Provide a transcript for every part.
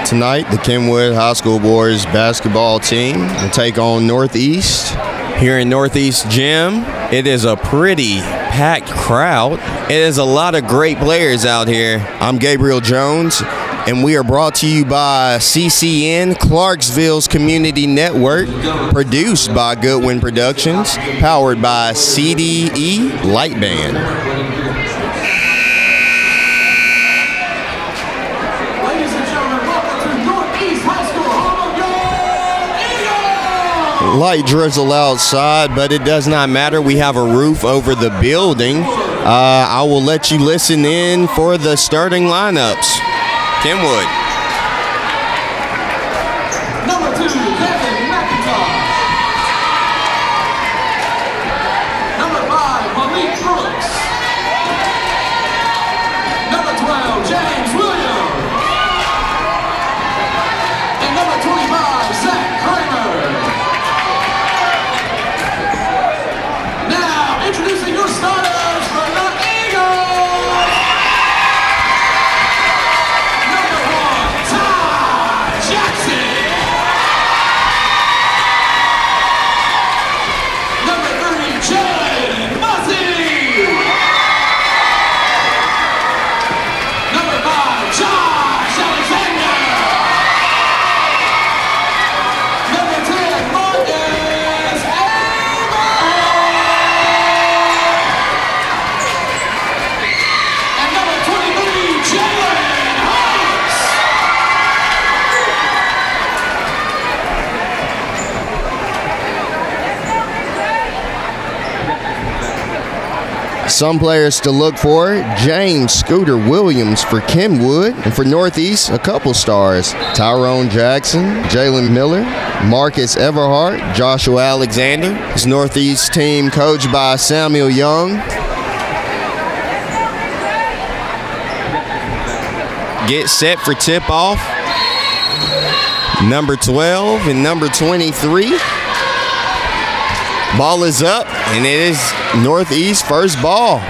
Tonight, the Kenwood High School boys basketball team will take on Northeast here in Northeast Gym. It is a pretty packed crowd. It is a lot of great players out here. I'm Gabriel Jones, and we are brought to you by CCN, Clarksville's Community Network, produced by Goodwin Productions, powered by CDE Light Band. Light drizzle outside, but it does not matter. We have a roof over the building. I will let you listen in for the starting lineups. Kenwood. Number 2, Kevin McIntosh. Number 5, Malik Brooks. Number 12, James Williams. And number 25, Zach Kramer. Now, introducing your starters for the Eagles. Number 1, Ty Jackson. Number 30, Jalen Muzzy. Number 5, Josh Alexander. Number 10, Marcus Amer. And number 23, Jalen Hurts. Some players to look for: James Scooter Williams for Kenwood, and for Northeast, a couple stars: Tyrone Jackson, Jalen Miller, Marcus Everhart, Joshua Alexander. This Northeast team coached by Samuel Young. Get set for tip-off. Number 12 and number 23. Ball is up, and it is Northeast first ball.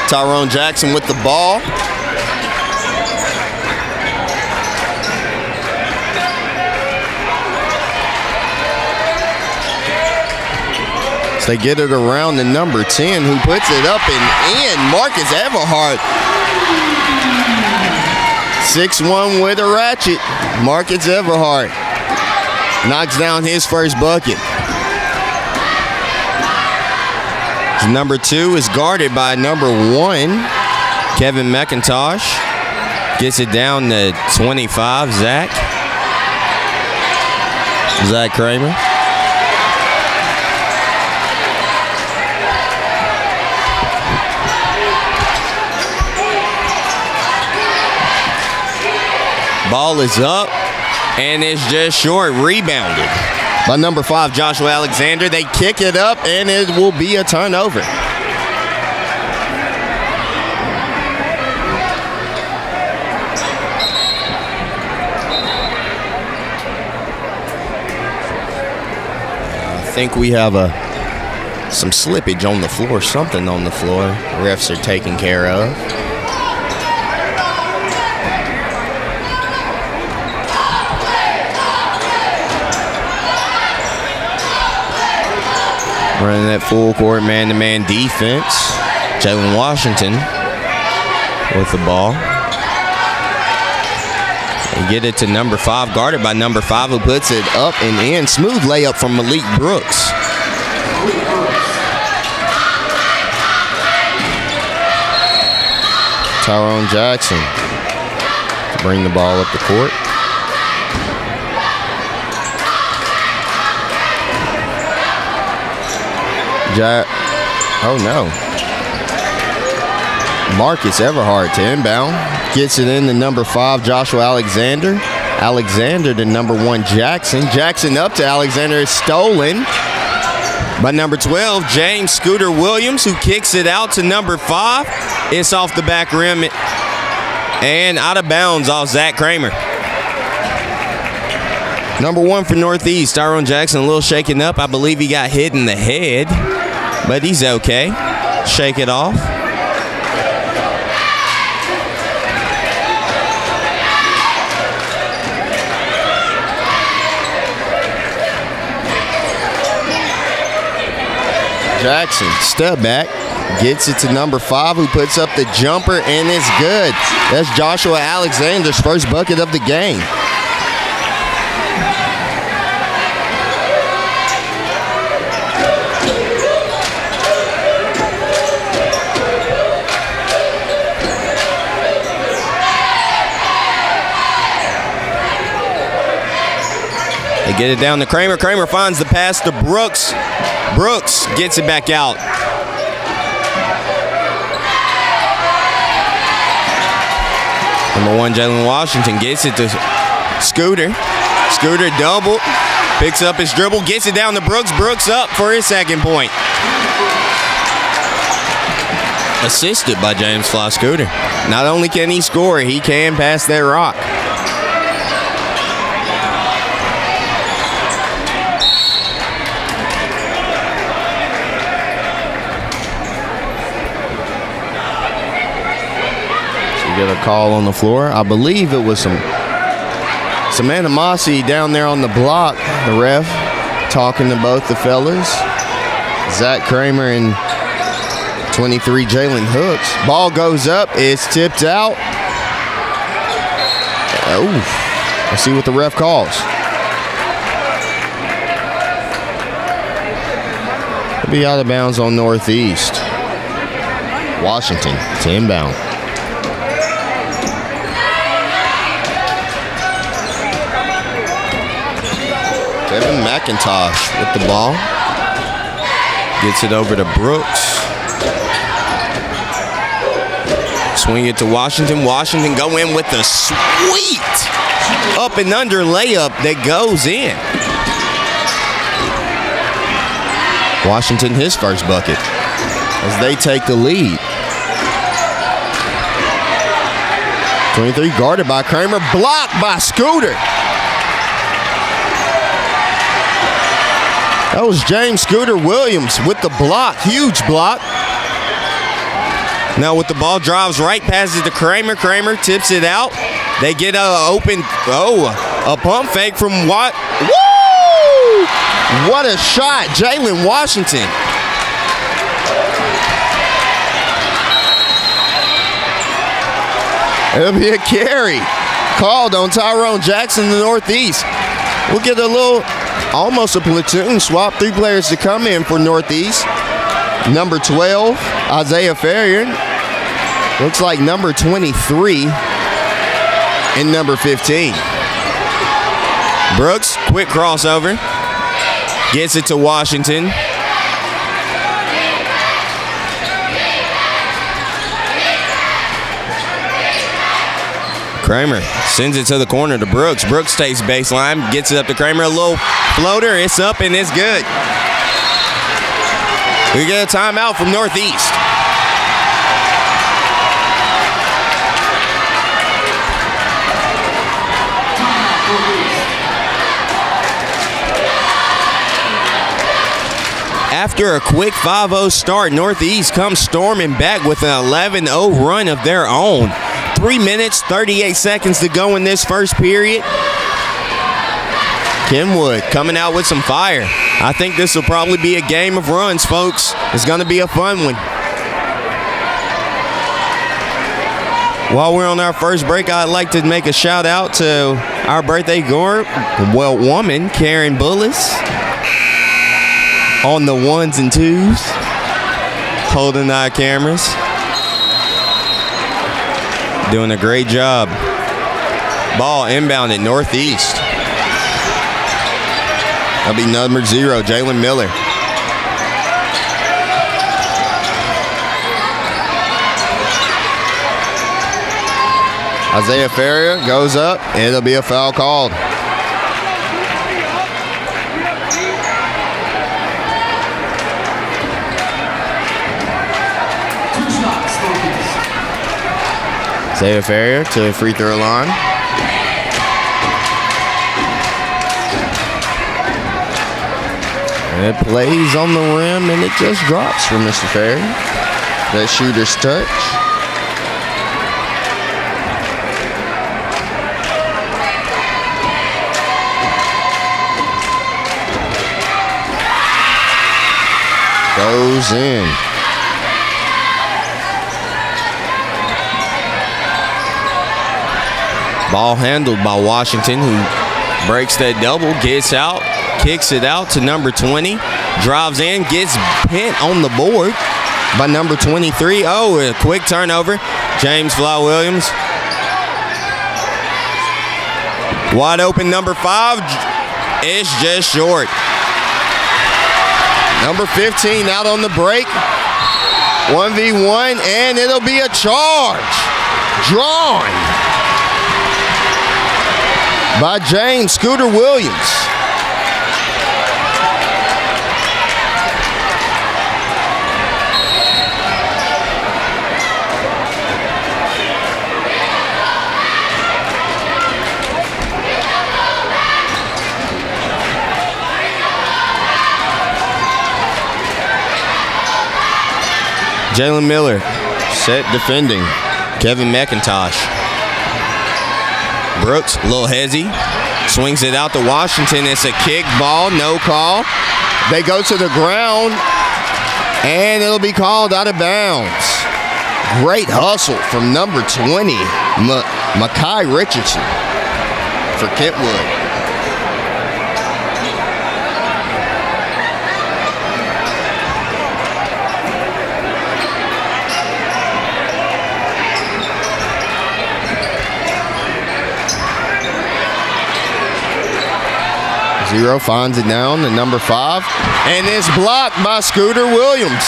Tyrone Jackson with the ball. So they get it around to number 10, who puts it up and in. Marcus Everhart. 6'1" with a ratchet. Marcus Everhart knocks down his first bucket. Number 2 is guarded by number 1, Kevin McIntosh. Gets it down to 25, Zach Kramer. Ball is up, and it's just short. Rebounded by number 5, Joshua Alexander. They kick it up, and it will be a turnover. I think we have some slippage on the floor, something on the floor. Refs are taking care of. Running that full court man-to-man defense. Jalen Washington with the ball. They get it to number 5, guarded by number 5, who puts it up and in. Smooth layup from Malik Brooks. Tyrone Jackson to bring the ball up the court. Oh no. Marcus Everhart to inbound. Gets it in to number 5, Joshua Alexander. Alexander to number 1, Jackson. Jackson up to Alexander. Is stolen by number 12, James Scooter Williams, who kicks it out to number 5. It's off the back rim and out of bounds off Zach Kramer. Number 1 for Northeast, Tyrone Jackson, a little shaken up. I believe he got hit in the head, but he's okay. Shake it off. Jackson, step back, gets it to number 5, who puts up the jumper, and it's good. That's Joshua Alexander's first bucket of the game. They get it down to Kramer. Kramer finds the pass to Brooks. Brooks gets it back out. Number 1, Jalen Washington gets it to Scooter. Scooter double, picks up his dribble, gets it down to Brooks. Brooks up for his second point. Assisted by James Fly Scooter. Not only can he score, he can pass that rock. Get a call on the floor. I believe it was some animosity down there on the block. The ref talking to both the fellas. Zach Kramer and 23 Jalen Hooks. Ball goes up. It's tipped out. Oh, let's see what the ref calls. It'll be out of bounds on Northeast. Washington to inbound. Kevin McIntosh with the ball. Gets it over to Brooks. Swing it to Washington. Washington go in with the sweet up and under layup that goes in. Washington his first bucket as they take the lead. 23 guarded by Kramer. Blocked by Scooter. That was James Scooter Williams with the block. Huge block. Now with the ball, drives right, passes to Kramer. Kramer tips it out. They get a open, a pump fake from Watt. Woo! What a shot, Jalen Washington. It'll be a carry called on Tyrone Jackson, the Northeast. We'll get a little, almost a platoon swap. 3 players to come in for Northeast. Number 12, Isaiah Ferrier. Looks like number 23 and number 15. Brooks, quick crossover. Gets it to Washington. Kramer sends it to the corner to Brooks. Brooks takes baseline, gets it up to Kramer. A little floater, it's up and it's good. We get a timeout from Northeast. After a quick 5-0 start, Northeast comes storming back with an 11-0 run of their own. 3 minutes, 38 seconds to go in this first period. Kenwood coming out with some fire. I think this will probably be a game of runs, folks. It's going to be a fun one. While we're on our first break, I'd like to make a shout out to our birthday woman, Karen Bullis, on the 1s and 2s, holding our cameras. Doing a great job. Ball inbound at Northeast. That'll be number 0, Jalen Miller. Isaiah Ferrier goes up, and it'll be a foul called. Isaiah Ferrier to the free throw line. And it plays on the rim, and it just drops for Mr. Ferrier. That shooter's touch. Goes in. Ball handled by Washington, who breaks that double, gets out, kicks it out to number 20, drives in, gets pinned on the board by number 23. Oh, a quick turnover. James Fly Williams. Wide open number 5. It's just short. Number 15 out on the break. 1v1, and it'll be a charge. Drawn by James Scooter Williams. Jalen Miller, set defending. Kevin McIntosh. Brooks, a little hezzy. Swings it out to Washington. It's a kick ball, no call. They go to the ground, and it'll be called out of bounds. Great hustle from number 20, Makai Richardson for Kenwood. Zero finds it down to number 5. And it's blocked by Scooter Williams.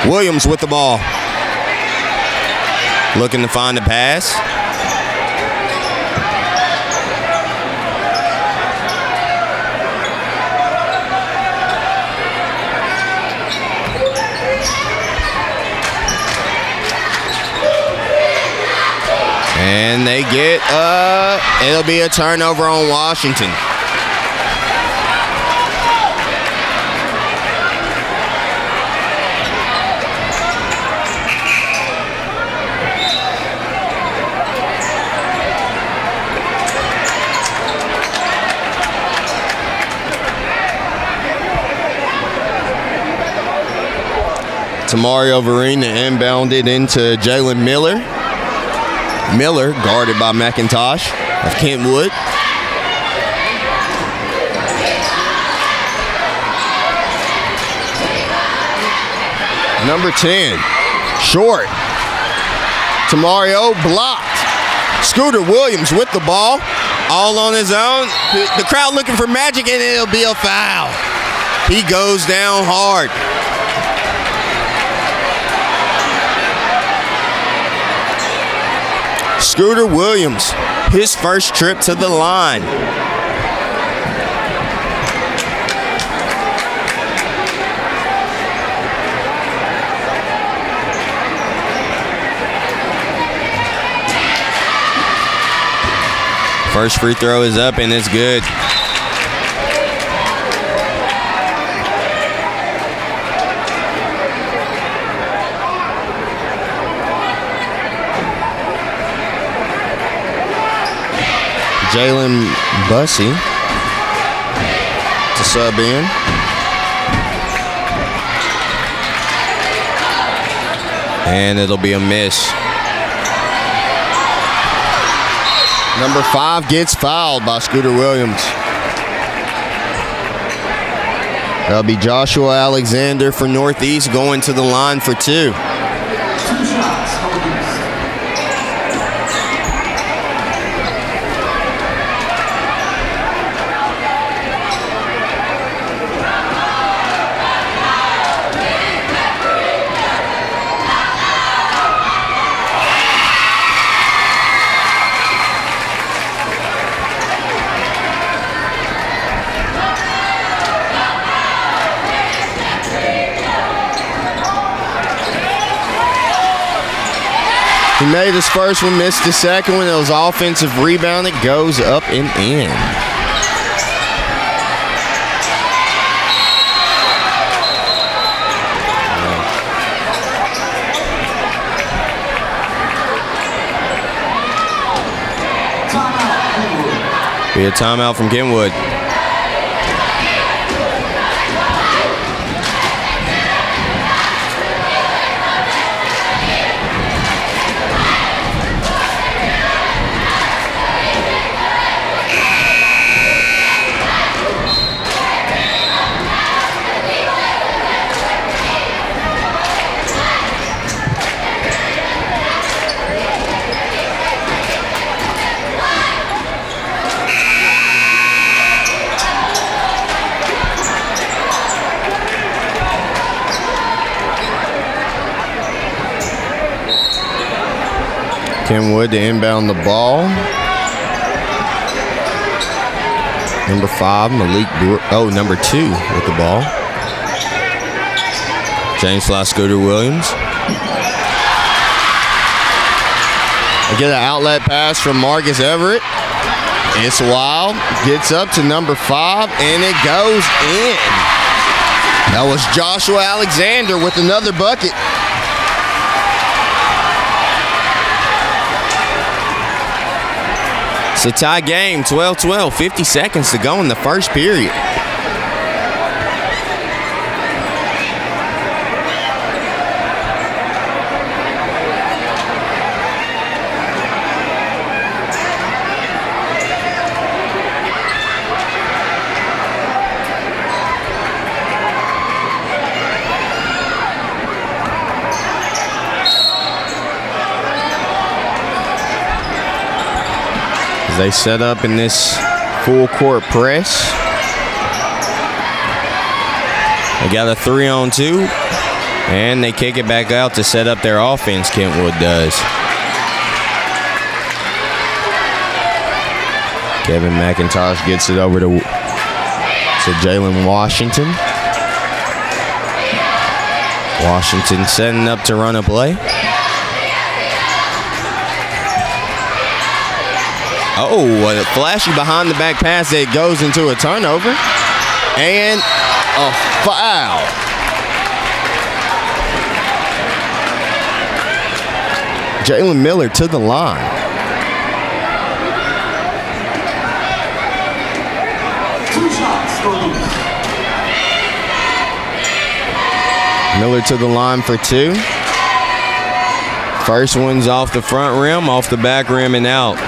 Williams with the ball. Looking to find a pass. And they get, it'll be a turnover on Washington. Tamario Varina inbounded into Jalen Miller. Miller guarded by McIntosh of Kenwood. Number 10, short. Tamario blocked. Scooter Williams with the ball, all on his own. The crowd looking for magic, and it'll be a foul. He goes down hard. Scooter Williams, his first trip to the line. First free throw is up, and it's good. Jalen Bussey to sub in. And it'll be a miss. Number 5 gets fouled by Scooter Williams. That'll be Joshua Alexander for Northeast going to the line for 2. He made his first one, missed the second one. It was offensive rebound. It goes up and in. Be a timeout from Kenwood. Kenwood to inbound the ball. Number 5, Malik number 2 with the ball. James Fly Scooter Williams. I get an outlet pass from Marcus Everett. It's wild. Gets up to number 5, and it goes in. That was Joshua Alexander with another bucket. It's a tie game, 12-12, 50 seconds to go in the first period. They set up in this full court press. They got a 3-on-2, and they kick it back out to set up their offense, Kentwood does. Kevin McIntosh gets it over to Jalen Washington. Washington setting up to run a play. Oh, a flashy behind the back pass that goes into a turnover. And a foul. Jalen Miller to the line. Miller to the line for 2. First one's off the front rim, off the back rim, and out.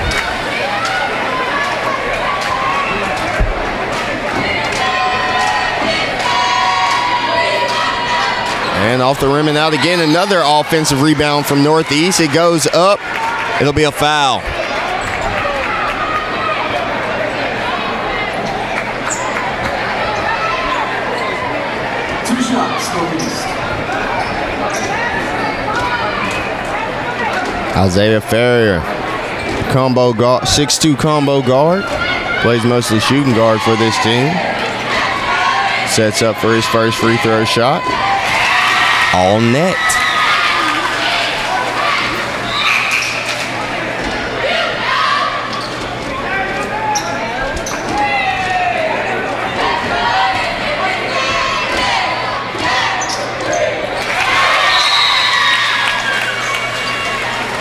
And off the rim and out again. Another offensive rebound from Northeast. It goes up. It'll be a foul. Isaiah Ferrier, combo guard, 6'2" combo guard. Plays mostly shooting guard for this team. Sets up for his first free throw shot. All net.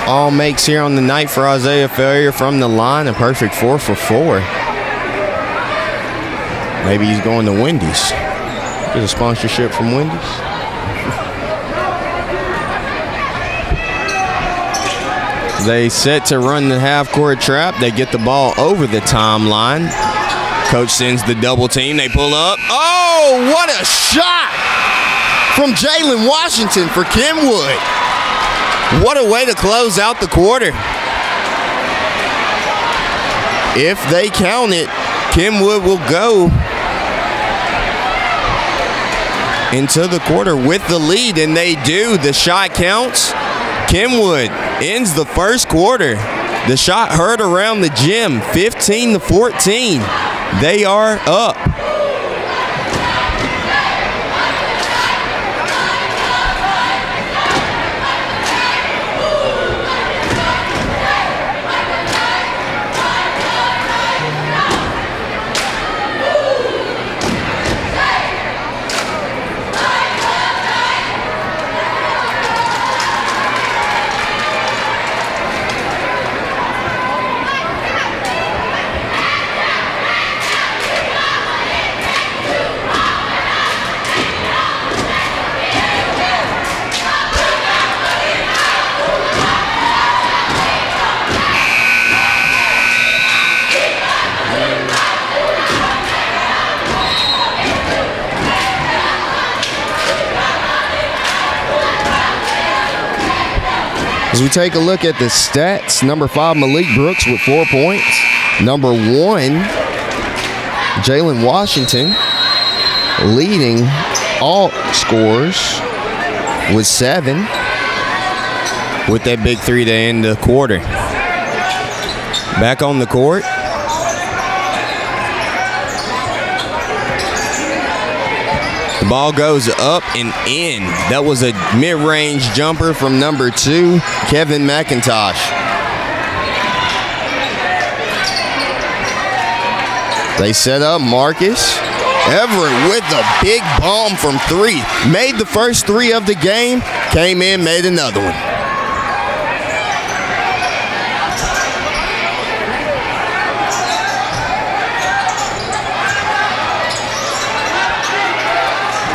All makes here on the night for Isaiah Ferrier from the line. A perfect 4 for 4. Maybe he's going to Wendy's. Get a sponsorship from Wendy's. They set to run the half-court trap. They get the ball over the timeline. Coach sends the double team. They pull up. Oh, what a shot from Jalen Washington for Kenwood. What a way to close out the quarter. If they count it, Kenwood will go into the quarter with the lead, and they do. The shot counts. Kenwood ends the first quarter. The shot heard around the gym, 15-14. They are up. As we take a look at the stats, number 5, Malik Brooks with 4 points. Number 1, Jalen Washington, leading all scorers with 7. with that big three to end the quarter. Back on the court. The ball goes up and in. That was a mid-range jumper from number 2, Kevin McIntosh. They set up Marcus. Everett with a big bomb from 3. Made the first 3 of the game. Came in, made another one.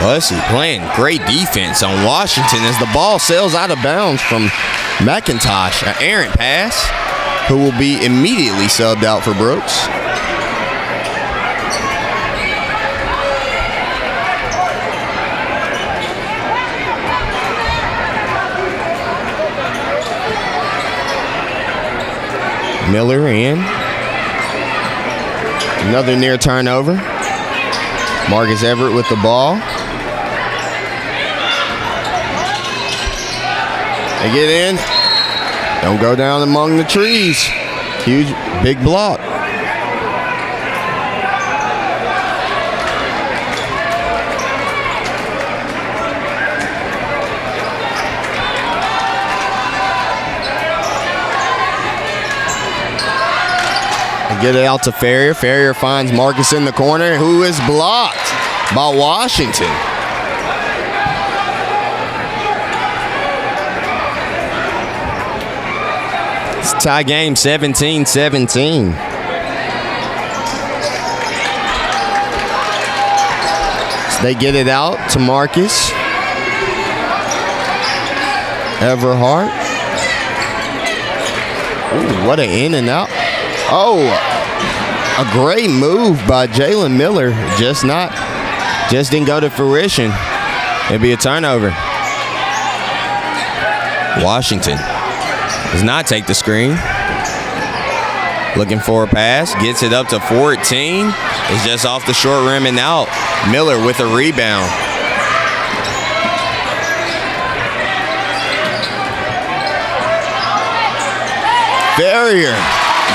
Bussey playing great defense on Washington as the ball sails out of bounds from McIntosh. An errant pass, who will be immediately subbed out for Brooks. Miller in. Another near turnover. Marcus Everett with the ball. They get in. Don't go down among the trees. Huge, big block. They get it out to Ferrier. Ferrier finds Marcus in the corner, who is blocked by Washington. Tie game 17-17. So they get it out to Marcus. Everhart. Ooh, what an in and out. Oh, a great move by Jalen Miller. Just didn't go to fruition. It'd be a turnover. Washington does not take the screen. Looking for a pass. Gets it up to 14. It's just off the short rim and out. Miller with a rebound. Ferrier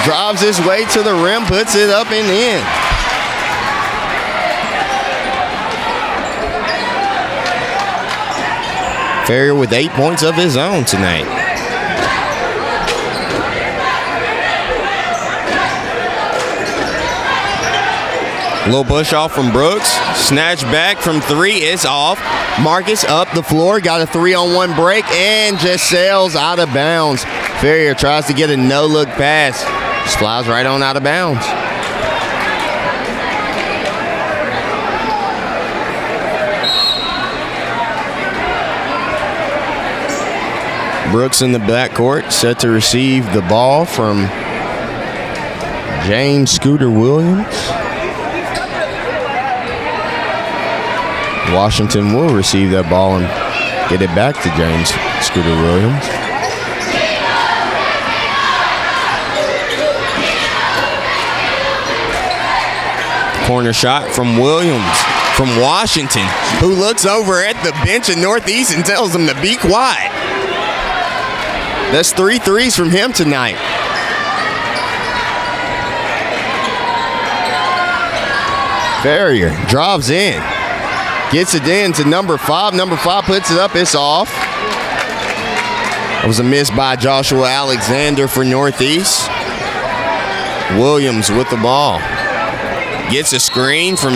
drives his way to the rim, puts it up and in. Ferrier with 8 points of his own tonight. Little push off from Brooks. Snatch back from 3. It's off. Marcus up the floor. Got a 3-on-1 break and just sails out of bounds. Ferrier tries to get a no-look pass. Just flies right on out of bounds. Brooks in the backcourt, set to receive the ball from James Scooter Williams. Washington will receive that ball and get it back to James Scooter Williams. Corner shot from Williams from Washington, who looks over at the bench in Northeast and tells them to be quiet. That's 3 threes from him tonight. Ferrier drives in. Gets it in to number 5. Number 5 puts it up. It's off. It was a miss by Joshua Alexander for Northeast. Williams with the ball. Gets a screen from,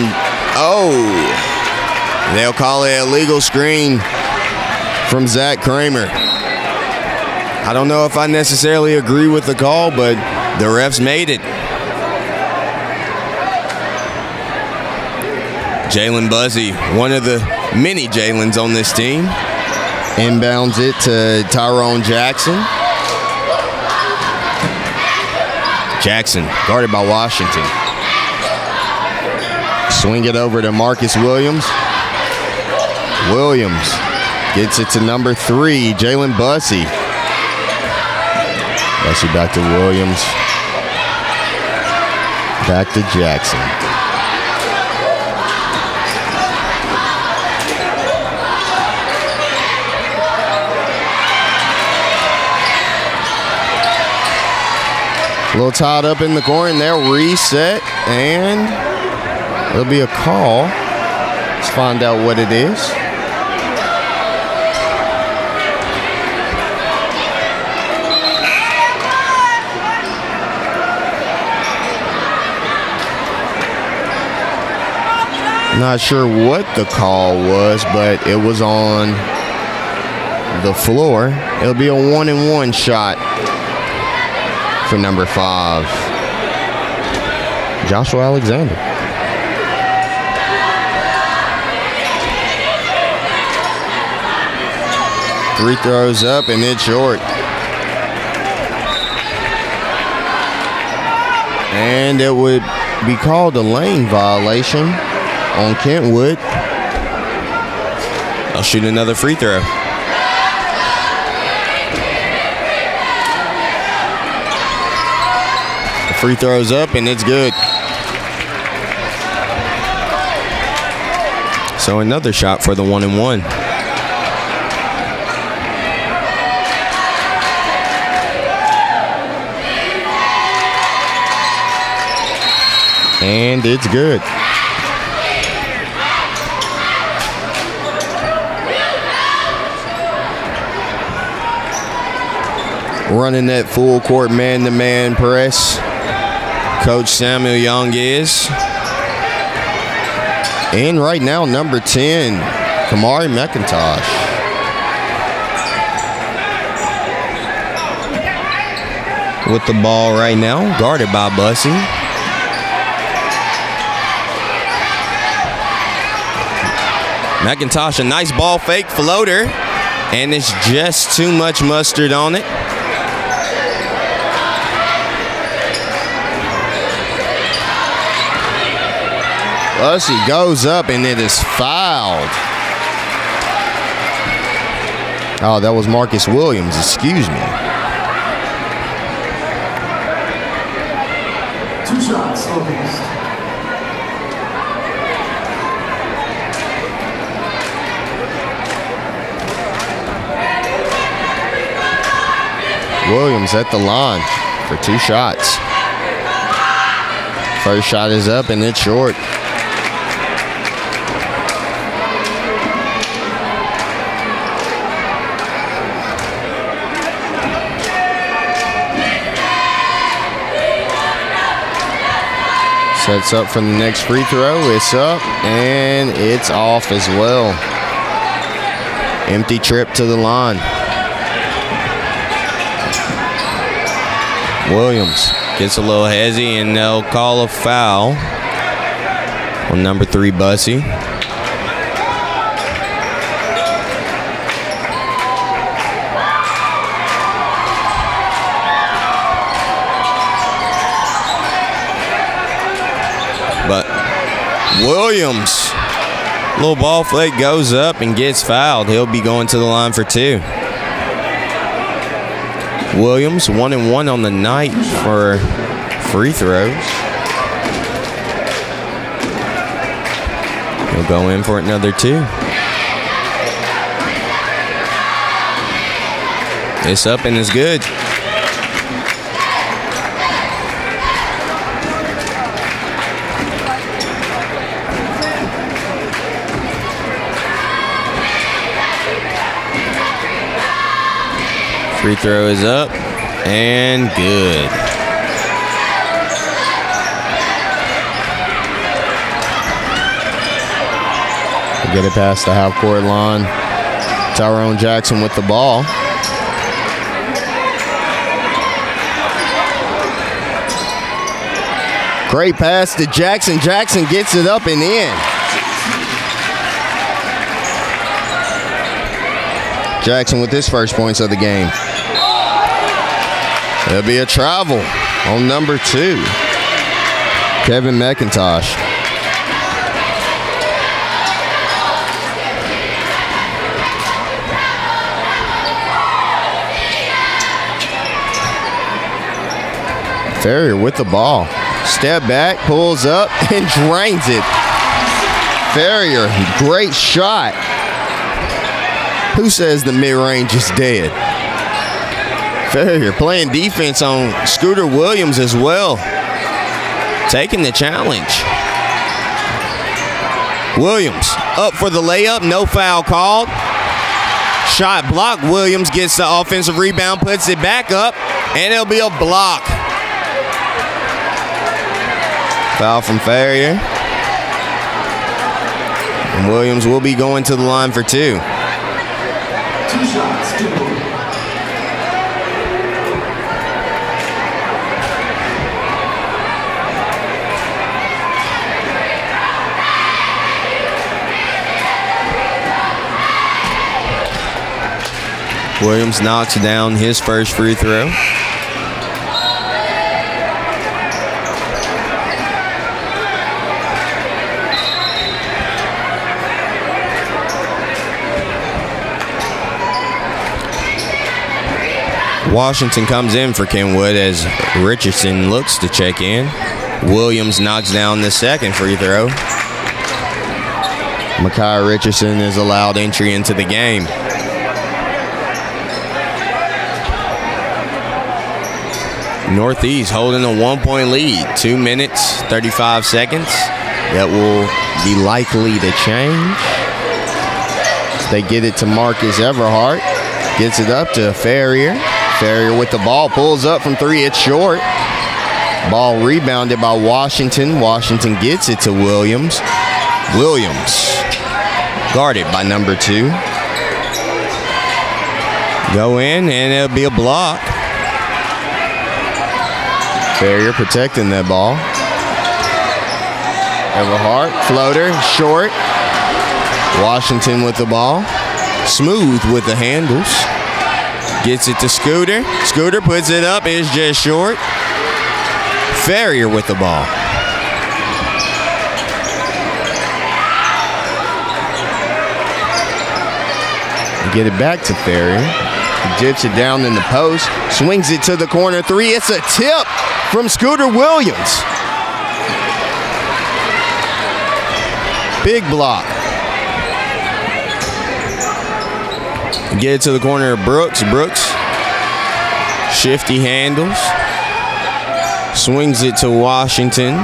they'll call it a legal screen from Zach Kramer. I don't know if I necessarily agree with the call, but the refs made it. Jalen Bussey, one of the many Jalens on this team. Inbounds it to Tyrone Jackson. Jackson, guarded by Washington. Swing it over to Marcus Williams. Williams gets it to number 3, Jalen Bussey. Bussey back to Williams. Back to Jackson. little tied up in the corner. They'll reset, and there'll be a call. Let's find out what it is. Not sure what the call was, but it was on the floor. It'll be a 1-and-1 shot for number 5, Joshua Alexander. Free throws up, and it's short. And it would be called a lane violation on Kenwood. I'll shoot another free throw. The free throw's up, and it's good. So another shot for the 1-and-1. And it's good. Running that full court man-to-man press, Coach Samuel Young is. And right now, number 10, Kamari McIntosh. With the ball right now, guarded by Bussey. McIntosh, a nice ball fake floater, and it's just too much mustard on it. Bussey goes up, and it is fouled. Oh, that was Marcus Williams, excuse me. 2 shots, August. Williams at the line for 2 shots. First shot is up, and it's short. Sets up for the next free throw. It's up, and it's off as well. Empty trip to the line. Williams gets a little hezzy, and they'll call a foul on number 3, Bussey. But Williams, little ball flake goes up and gets fouled. He'll be going to the line for 2. Williams, 1-and-1 on the night for free throws. He'll go in for another 2. It's up and it's good. Free throw is up and good. We'll get it past the half-court line. Tyrone Jackson with the ball. Great pass to Jackson. Jackson gets it up and in. Jackson with his first points of the game. There'll be a travel on number 2, Kevin McIntosh. Ferrier with the ball. Step back, pulls up, and drains it. Ferrier, great shot. Who says the mid-range is dead? Farrier playing defense on Scooter Williams as well. Taking the challenge. Williams up for the layup. No foul called. Shot blocked. Williams gets the offensive rebound, puts it back up, and it'll be a block. Foul from Farrier. And Williams will be going to the line for 2. 2 shots, Kenwood. Williams knocks down his first free throw. Washington comes in for Kenwood as Richardson looks to check in. Williams knocks down the second free throw. Mekhi Richardson is allowed entry into the game. Northeast holding a 1-point lead. 2 minutes, 35 seconds. That will be likely to change. They get it to Marcus Everhart. Gets it up to Farrier. Farrier with the ball. Pulls up from 3. It's short. Ball rebounded by Washington. Washington gets it to Williams. Williams guarded by number 2. Go in and it'll be a block. Farrier protecting that ball. Everhart, floater, short. Washington with the ball. Smooth with the handles. Gets it to Scooter. Scooter puts it up. It's just short. Farrier with the ball. Get it back to Farrier. Dips it down in the post. Swings it to the corner 3. It's a tip from Scooter Williams. Big block. Get it to the corner of Brooks. Brooks. Shifty handles. Swings it to Washington.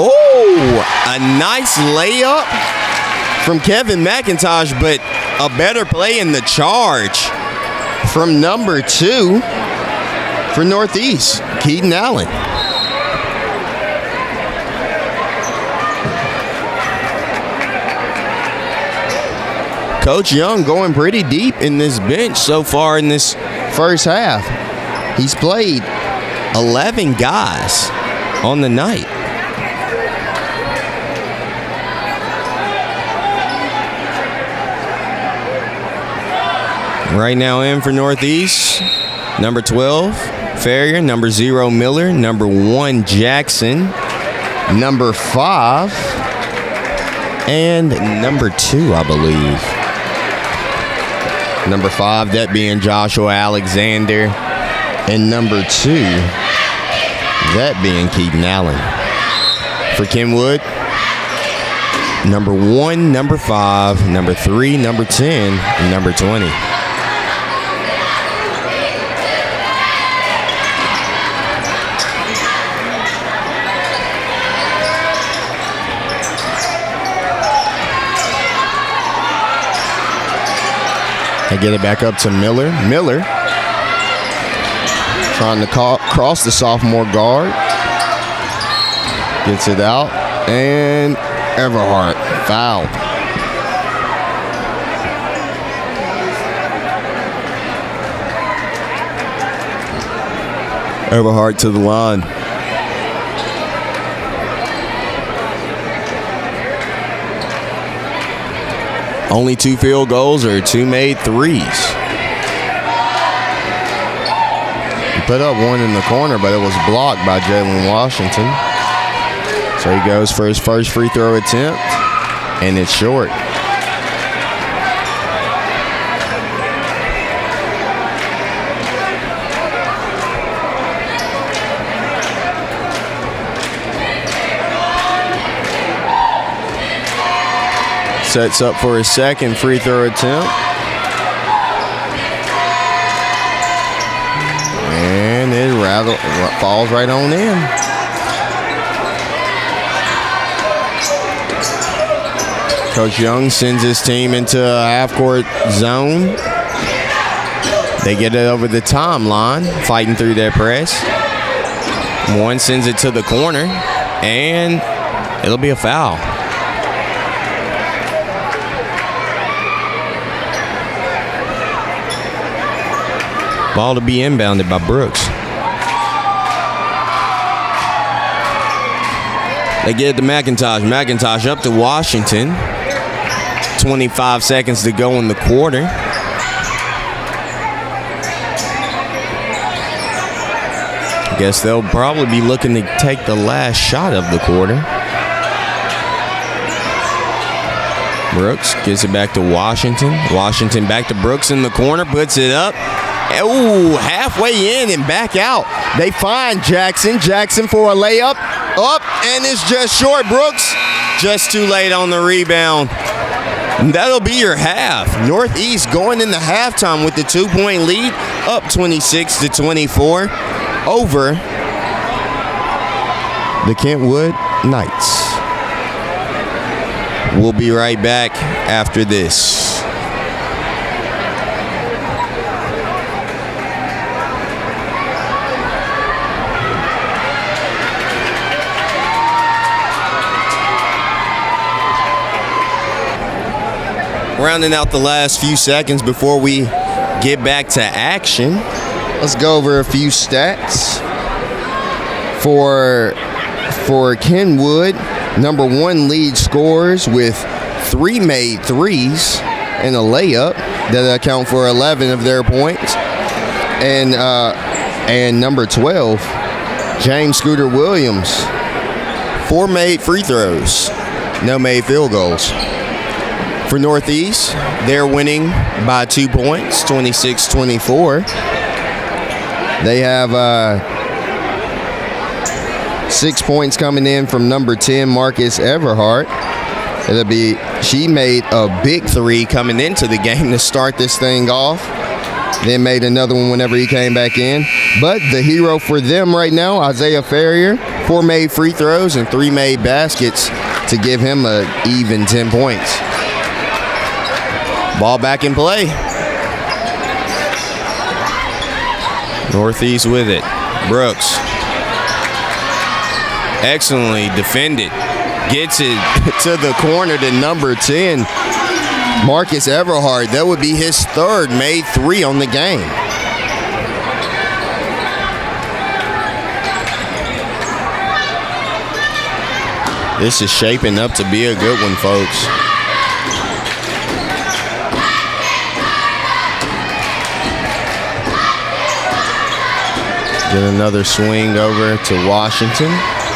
Oh, a nice layup from Kevin McIntosh, but a better play in the charge from number 2 for Northeast, Keaton Allen. Coach Young going pretty deep in this bench so far in this first half. He's played 11 guys on the night. Right now in for Northeast, number 12, Farrier, number 0, Miller, number 1, Jackson, number 5, and number 2, I believe. Number 5, that being Joshua Alexander, and number 2, that being Keaton Allen. For Kenwood, number 1, number 5, number 3, number 10, and number 20. They get it back up to Miller. Miller trying to cross the sophomore guard. Gets it out. And Everhart fouled. Everhart to the line. Only 2 field goals or 2 made threes. He put up one in the corner, but it was blocked by Jalen Washington. So he goes for his first free throw attempt, and it's short. sets up for his second free throw attempt. And it falls right on in. Coach Young sends his team into a half-court zone. They get it over the timeline, fighting through their press. One sends it to the corner, and it'll be a foul. Ball to be inbounded by Brooks. They get it to McIntosh. McIntosh up to Washington. 25 seconds to go in the quarter. Guess they'll probably be looking to take the last shot of the quarter. Brooks gets it back to Washington. Washington back to Brooks in the corner, puts it up. Ooh, halfway in and back out. They find Jackson. Jackson for a layup. Up, and it's just short. Brooks just too late on the rebound. And that'll be your half. Northeast going into halftime with the 2-point lead, up 26-24 over the Kenwood Knights. We'll be right back after this. Rounding out the last few seconds before we get back to action, let's go over a few stats for Kenwood. Number one lead scorers with 3 made threes and a layup that account for 11 of their points. And number 12, James Scooter Williams, 4 made free throws, no made field goals. For Northeast, they're winning by 2 points, 26-24. They have 6 points coming in from number 10, Marcus Everhart. She made a big 3 coming into the game to start this thing off. Then made another one whenever he came back in. But the hero for them right now, Isaiah Ferrier, 4 made free throws and 3 made baskets to give him an even 10 points. Ball back in play. Northeast with it. Brooks. Excellently defended. Gets it to the corner to number 10, Marcus Everhart. That would be his 3rd made 3 on the game. This is shaping up to be a good one, folks. Get another swing over to Washington.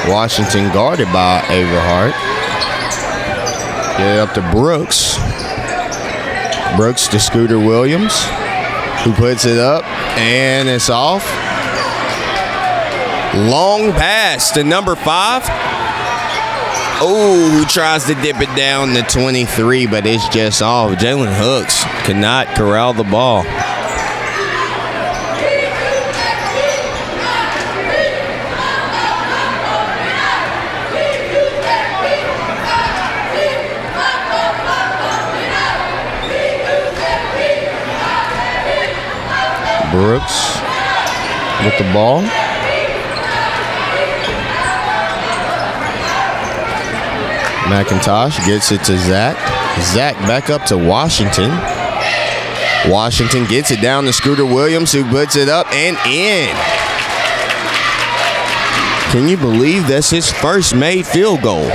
Washington guarded by Everhart. Get it up to Brooks. Brooks to Scooter Williams, who puts it up, and it's off. Long pass to number 5. Oh, who tries to dip it down to 23, but it's just off. Jalen Hooks cannot corral the ball. Brooks with the ball. McIntosh gets it to Zach. Zach back up to Washington. Washington gets it down to Scooter Williams, who puts it up and in. Can you believe that's his first made field goal?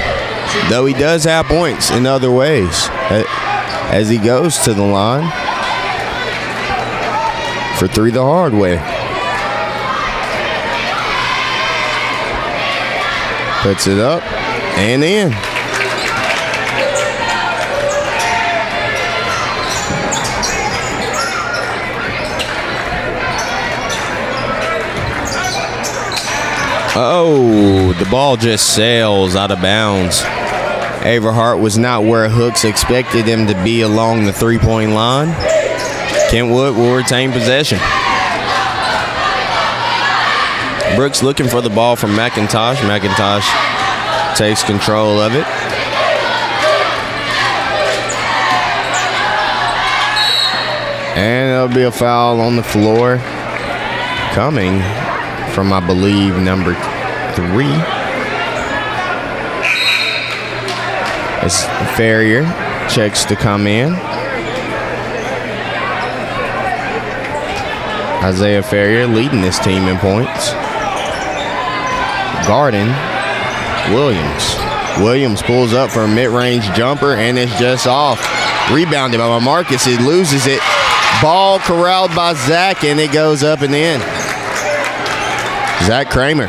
Though he does have points in other ways as he goes to the line for 3 the hard way. Puts it up and in. Oh, the ball just sails out of bounds. Averhart was not where Hooks expected him to be along the three-point line. Kenwood will retain possession. Brooks looking for the ball from McIntosh. McIntosh takes control of it. And there'll be a foul on the floor coming from, I believe, number 3. As Ferrier checks to come in. Isaiah Ferrier leading this team in points. Guarding Williams. Williams pulls up for a mid-range jumper, and it's just off. Rebounded by Marcus. It loses it. Ball corralled by Zach, and it goes up and in. Zach Kramer.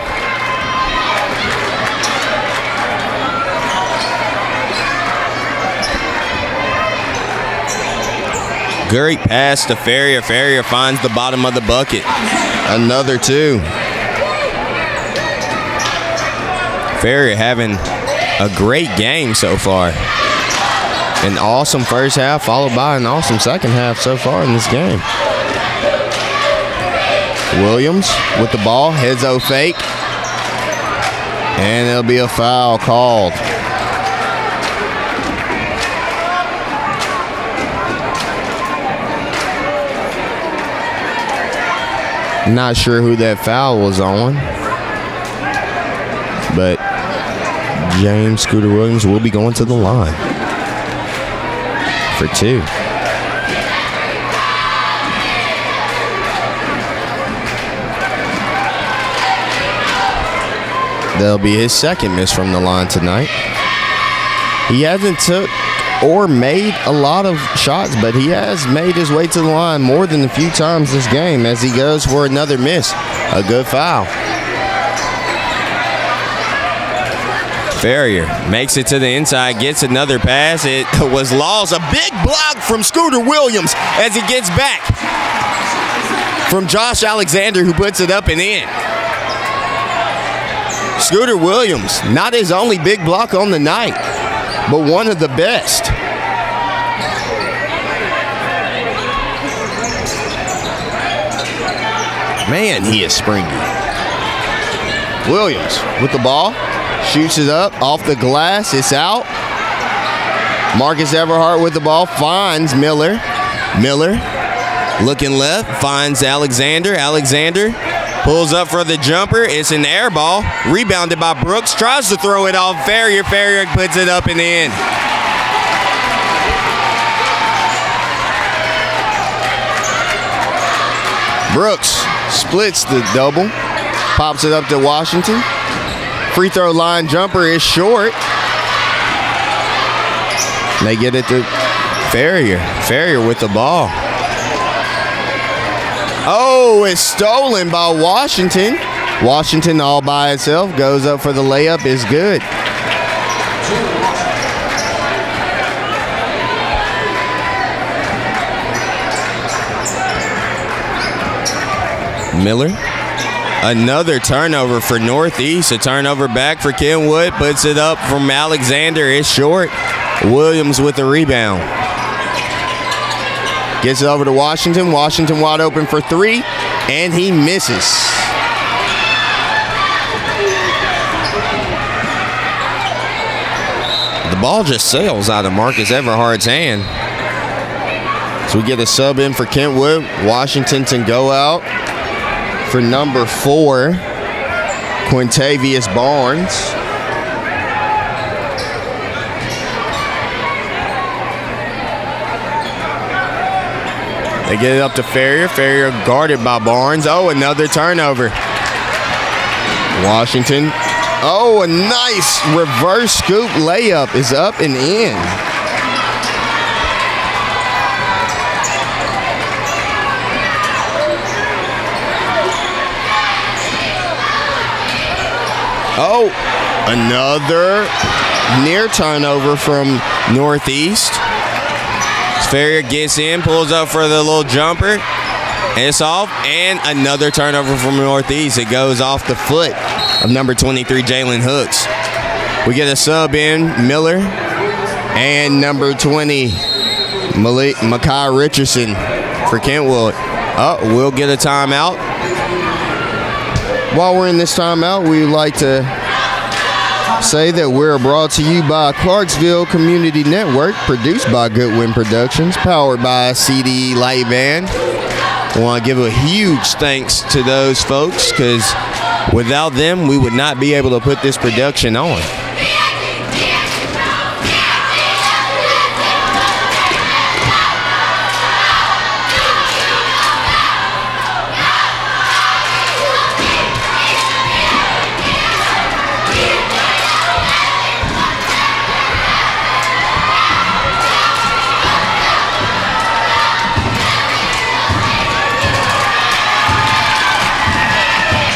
Great pass to Ferrier. Ferrier finds the bottom of the bucket. Another 2. Ferrier having a great game so far. An awesome first half followed by an awesome second half so far in this game. Williams with the ball, heads-o fake. And there'll be a foul called. Not sure who that foul was on, but James Scooter Williams will be going to the line for 2. That'll be his second miss from the line tonight. He hasn't took or made a lot of shots, but he has made his way to the line more than a few times this game as he goes for another miss. A good foul. Ferrier makes it to the inside, gets another pass. It was lost. A big block from Scooter Williams as he gets back from Josh Alexander, who puts it up and in. Scooter Williams, not his only big block on the night, but one of the best. Man, he is springy. Williams with the ball, shoots it up off the glass. It's out. Marcus Everhart with the ball, finds Miller. Miller looking left, finds Alexander. Alexander pulls up for the jumper. It's an air ball. Rebounded by Brooks. Tries to throw it off Ferrier. Ferrier puts it up and in. Brooks splits the double. Pops it up to Washington. Free throw line jumper is short. They get it to Ferrier. Ferrier with the ball. Oh, it's stolen by Washington. Washington all by itself goes up for the layup. Is good. Miller. Another turnover for Northeast. A turnover back for Kenwood. Puts it up from Alexander. It's short. Williams with the rebound. Gets it over to Washington. Washington wide open for 3, and he misses. The ball just sails out of Marcus Everhart's hand. So we get a sub in for Kentwood. Washington to go out for number 4, Quintavious Barnes. They get it up to Ferrier. Ferrier guarded by Barnes. Oh, another turnover. Washington. Oh, a nice reverse scoop layup is up and in. Oh, another near turnover from Northeast. Ferrier gets in, pulls up for the little jumper. It's off, and another turnover from Northeast. It goes off the foot of number 23, Jalen Hooks. We get a sub in, Miller, and number 20, Makai Richardson for Kenwood. We'll get a timeout. While we're in this timeout, we would like to say that we're brought to you by Clarksville Community Network, produced by Goodwin Productions, powered by CDE Light Band. I want to give a huge thanks to those folks, because without them, we would not be able to put this production on.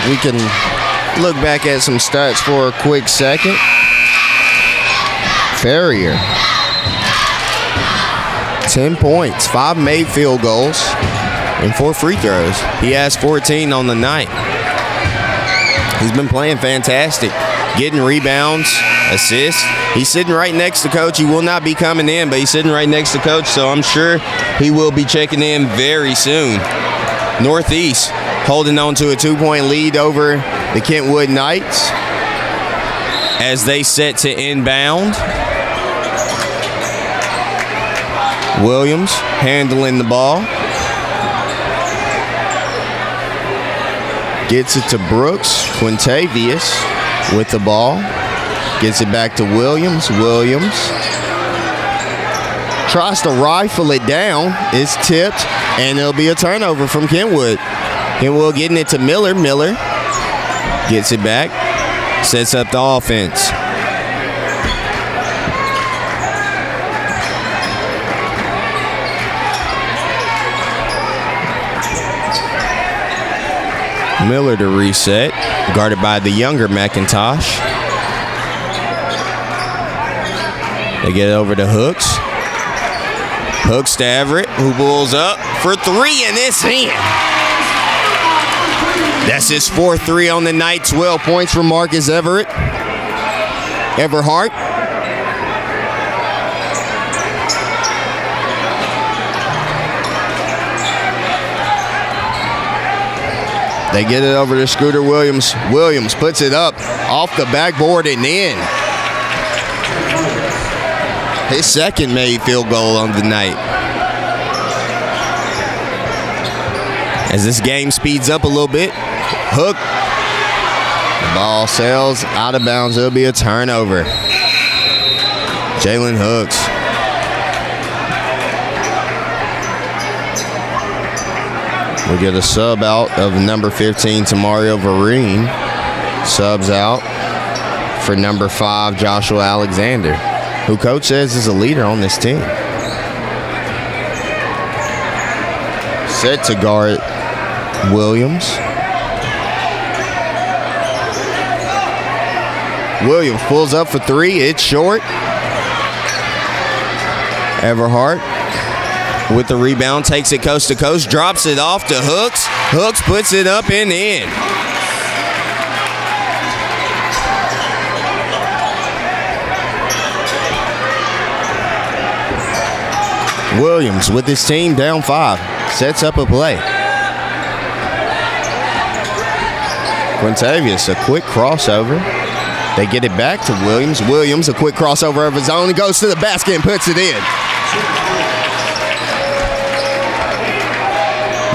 We can look back at some stats for a quick second. Ferrier, 10 points, 5 made field goals, and 4 free throws. He has 14 on the night. He's been playing fantastic, getting rebounds, assists. He's sitting right next to Coach. He will not be coming in, but he's sitting right next to Coach, so I'm sure he will be checking in very soon. Northeast holding on to a 2-point lead over the Kenwood Knights as they set to inbound. Williams handling the ball. Gets it to Brooks. Quintavious with the ball. Gets it back to Williams. Williams tries to rifle it down. It's tipped, and it'll be a turnover from Kenwood. Kenwood getting it to Miller. Miller gets it back. Sets up the offense. Miller to reset, guarded by the younger McIntosh. They get it over to Hooks. Hooks to Everett, who pulls up for 3, and it's in. That's his 4th 3 on the night. 12 points from Marcus Everhart. They get it over to Scooter Williams. Williams puts it up off the backboard and in. His 2nd made field goal on the night. As this game speeds up a little bit, Hook. The ball sails out of bounds. It'll be a turnover. Jalen Hooks. We'll get a sub out of number 15 to Mario Vereen. Subs out for number 5, Joshua Alexander, who coach says is a leader on this team. Set to guard Williams. Williams pulls up for 3. It's short. Everhart with the rebound, takes it coast to coast, drops it off to Hooks. Hooks puts it up and in. Williams with his team down 5, sets up a play. Quintavious, a quick crossover. They get it back to Williams. Williams, a quick crossover of his own. He goes to the basket and puts it in.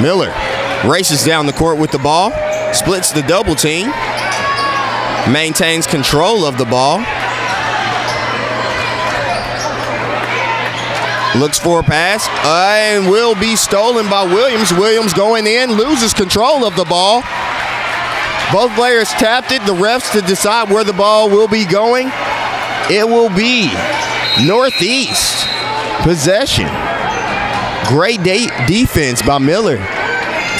Miller races down the court with the ball, splits the double team, maintains control of the ball. Looks for a pass and will be stolen by Williams. Williams going in, loses control of the ball. Both players tapped it. The refs to decide where the ball will be going. It will be Northeast possession. Great defense by Miller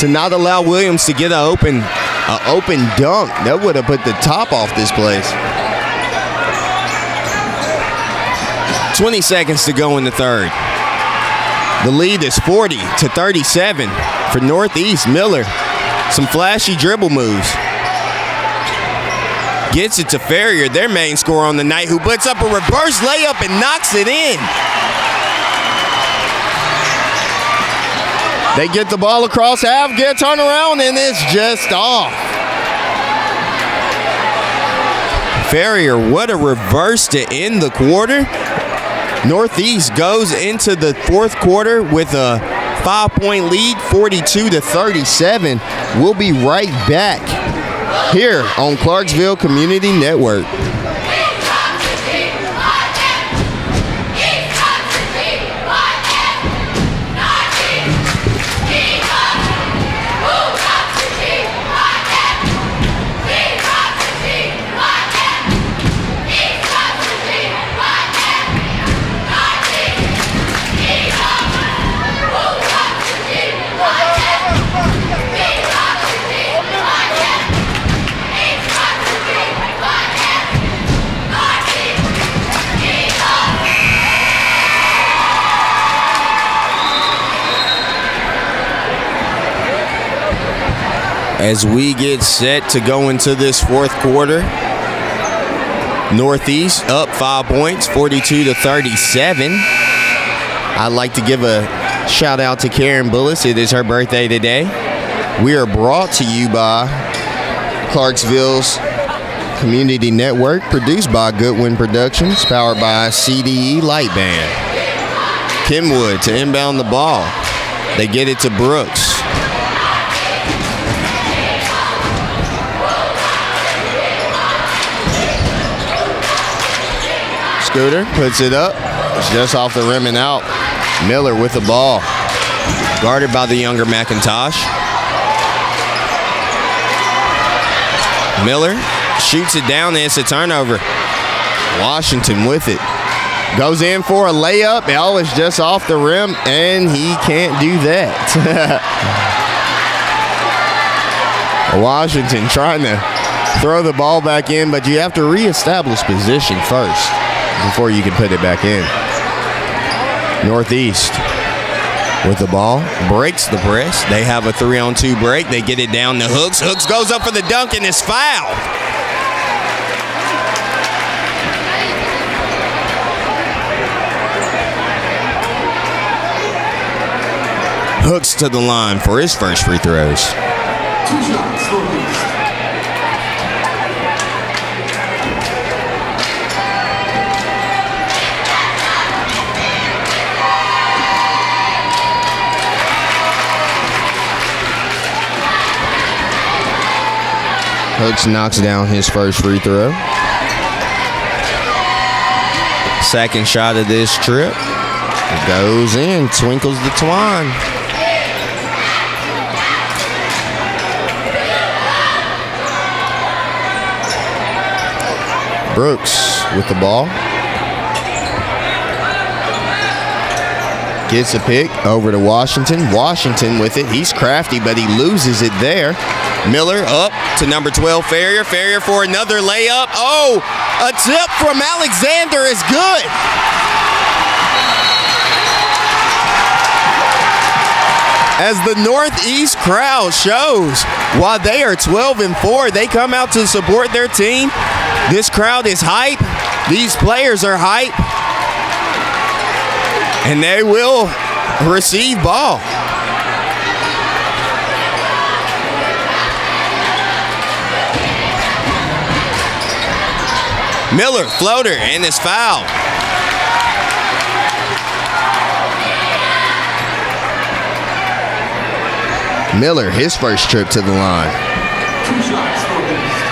to not allow Williams to get an open dunk. That would have put the top off this place. 20 seconds to go in the third. The lead is 40-37 for Northeast. Miller, some flashy dribble moves. Gets it to Ferrier, their main scorer on the night, who puts up a reverse layup and knocks it in. They get the ball across half, get a turnaround, and it's just off. Ferrier, what a reverse to end the quarter. Northeast goes into the fourth quarter with a 5-point lead, 42-37. We'll be right back here on Clarksville Community Network. As we get set to go into this fourth quarter, Northeast up 5 points, 42-37. I'd like to give a shout out to Karen Bullis. It is her birthday today. We are brought to you by Clarksville's Community Network, produced by Goodwin Productions, powered by CDE Light Band. Kenwood to inbound the ball. They get it to Brooks. Scooter puts it up. It's just off the rim and out. Miller with the ball. Guarded by the younger McIntosh. Miller shoots it down and it's a turnover. Washington with it. Goes in for a layup. Oh, it's just off the rim, and he can't do that. Washington trying to throw the ball back in, but you have to reestablish position first before you can put it back in. Northeast with the ball, breaks the press. They have a 3-on-2 break. They get it down to Hooks. Hooks goes up for the dunk and is fouled. Hooks to the line for his first free throws. 2 shots, Northeast. Hooks knocks down his first free throw. Second shot of this trip. It goes in, twinkles the twine. Brooks with the ball. Gets a pick over to Washington. Washington with it. He's crafty, but he loses it there. Miller up to number 12, Ferrier. Ferrier for another layup. Oh, a tip from Alexander is good. As the Northeast crowd shows, while they are 12-4, they come out to support their team. This crowd is hype. These players are hype. And they will receive ball. Miller, floater, and is fouled. Miller, his first trip to the line. 2 shots, Northeast.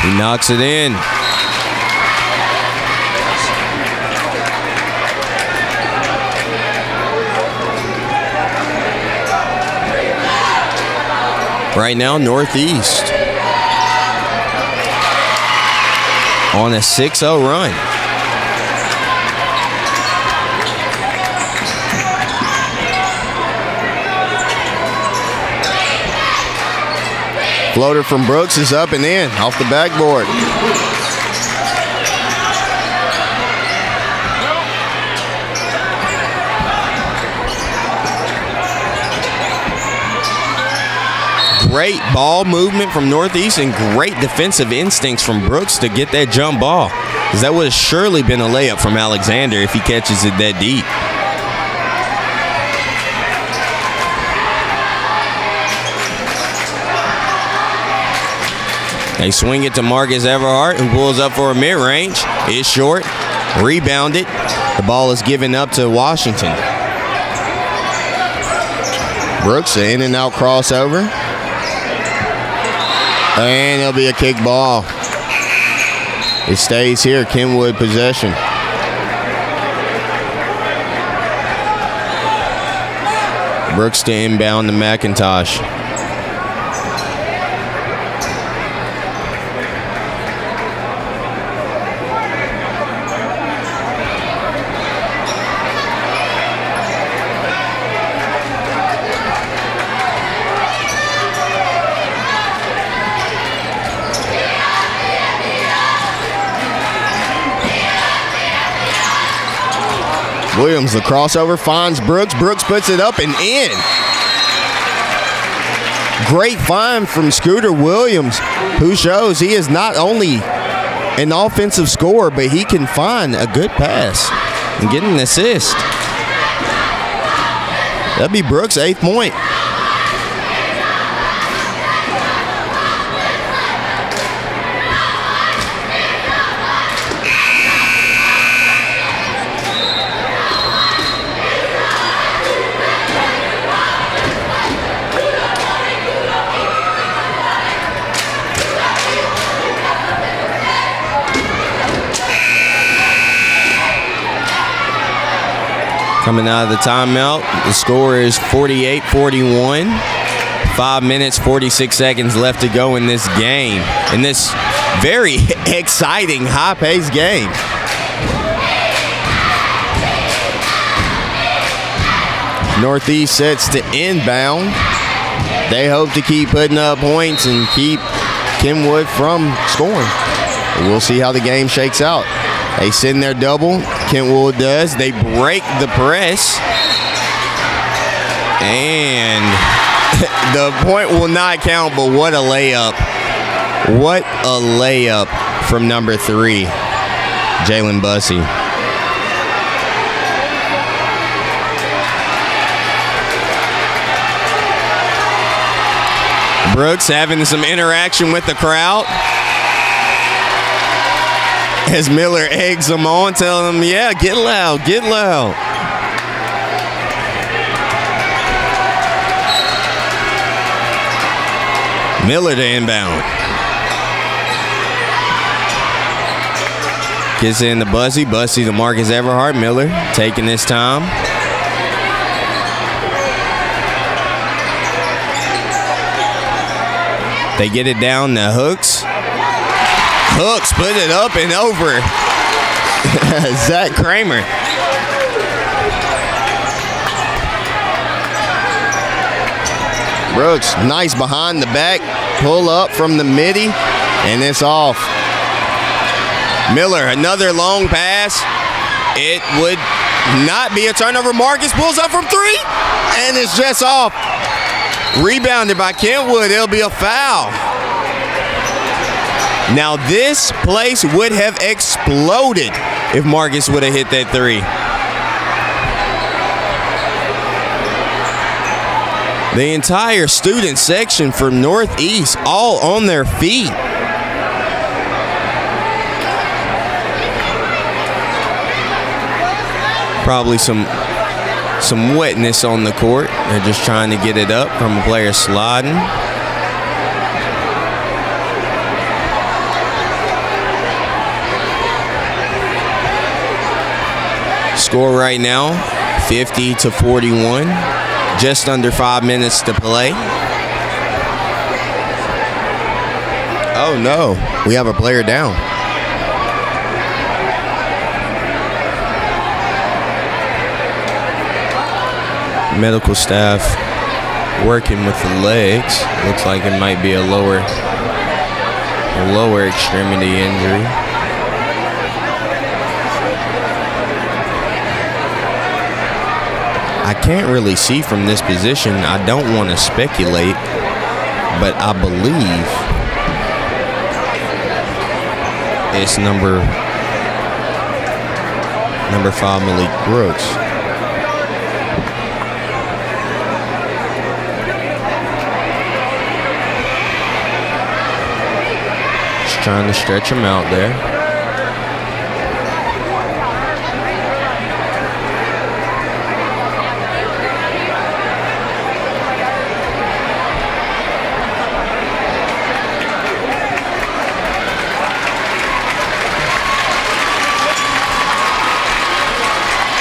He knocks it in. Right now, Northeast on a 6-0 run. Floater from Brooks is up and in, off the backboard. great ball movement from Northeast and great defensive instincts from Brooks to get that jump ball, because that would have surely been a layup from Alexander if he catches it that deep. They swing it to Marcus Everhart, who pulls up for a mid-range. It's short. Rebounded. The ball is given up to Washington. Brooks, an in and out crossover. And it'll be a kick ball. It stays here, Kenwood possession. Brooks to inbound to McIntosh. Williams, the crossover, finds Brooks. Brooks puts it up and in. Great find from Scooter Williams, who shows he is not only an offensive scorer, but he can find a good pass and get an assist. That'd be Brooks' 8th point. Coming out of the timeout, the score is 48-41. 5 minutes, 46 seconds left to go in this game. In this very exciting, high-paced game. Northeast sets to inbound. They hope to keep putting up points and keep Kenwood from scoring. We'll see how the game shakes out. They send their double. Kenwood does. They break the press. And the point will not count, but what a layup. What a layup from number 3, Jalen Bussey. Brooks having some interaction with the crowd. As Miller eggs him on, telling him, yeah, get loud, get loud. Miller to inbound. Gets in to Bussey. Bussey to Marcus Everhart. Miller taking his time. They get it down to Hooks. Hooks put it up and over. Zach Kramer. Brooks, nice behind the back. Pull up from the midi, and it's off. Miller, another long pass. It would not be a turnover. Marcus pulls up from 3, and it's just off. Rebounded by Kenwood. It'll be a foul. Now this place would have exploded if Marcus would have hit that 3. The entire student section from Northeast all on their feet. Probably some wetness on the court. They're just trying to get it up from a player sliding. Score right now, 50-41. Just under 5 minutes to play. Oh no, we have a player down. Medical staff working with the legs. Looks like it might be a lower extremity injury. I can't really see from this position. I don't want to speculate, but I believe it's number 5 Malik Brooks. Just trying to stretch him out there.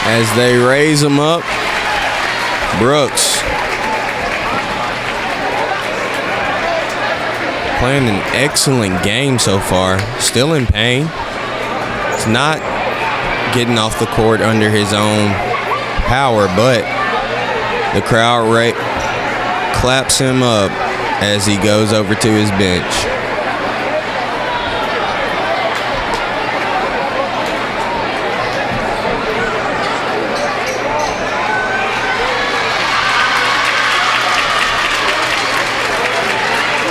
As they raise him up, Brooks playing an excellent game so far. Still in pain. He's not getting off the court under his own power, but the crowd claps him up as he goes over to his bench.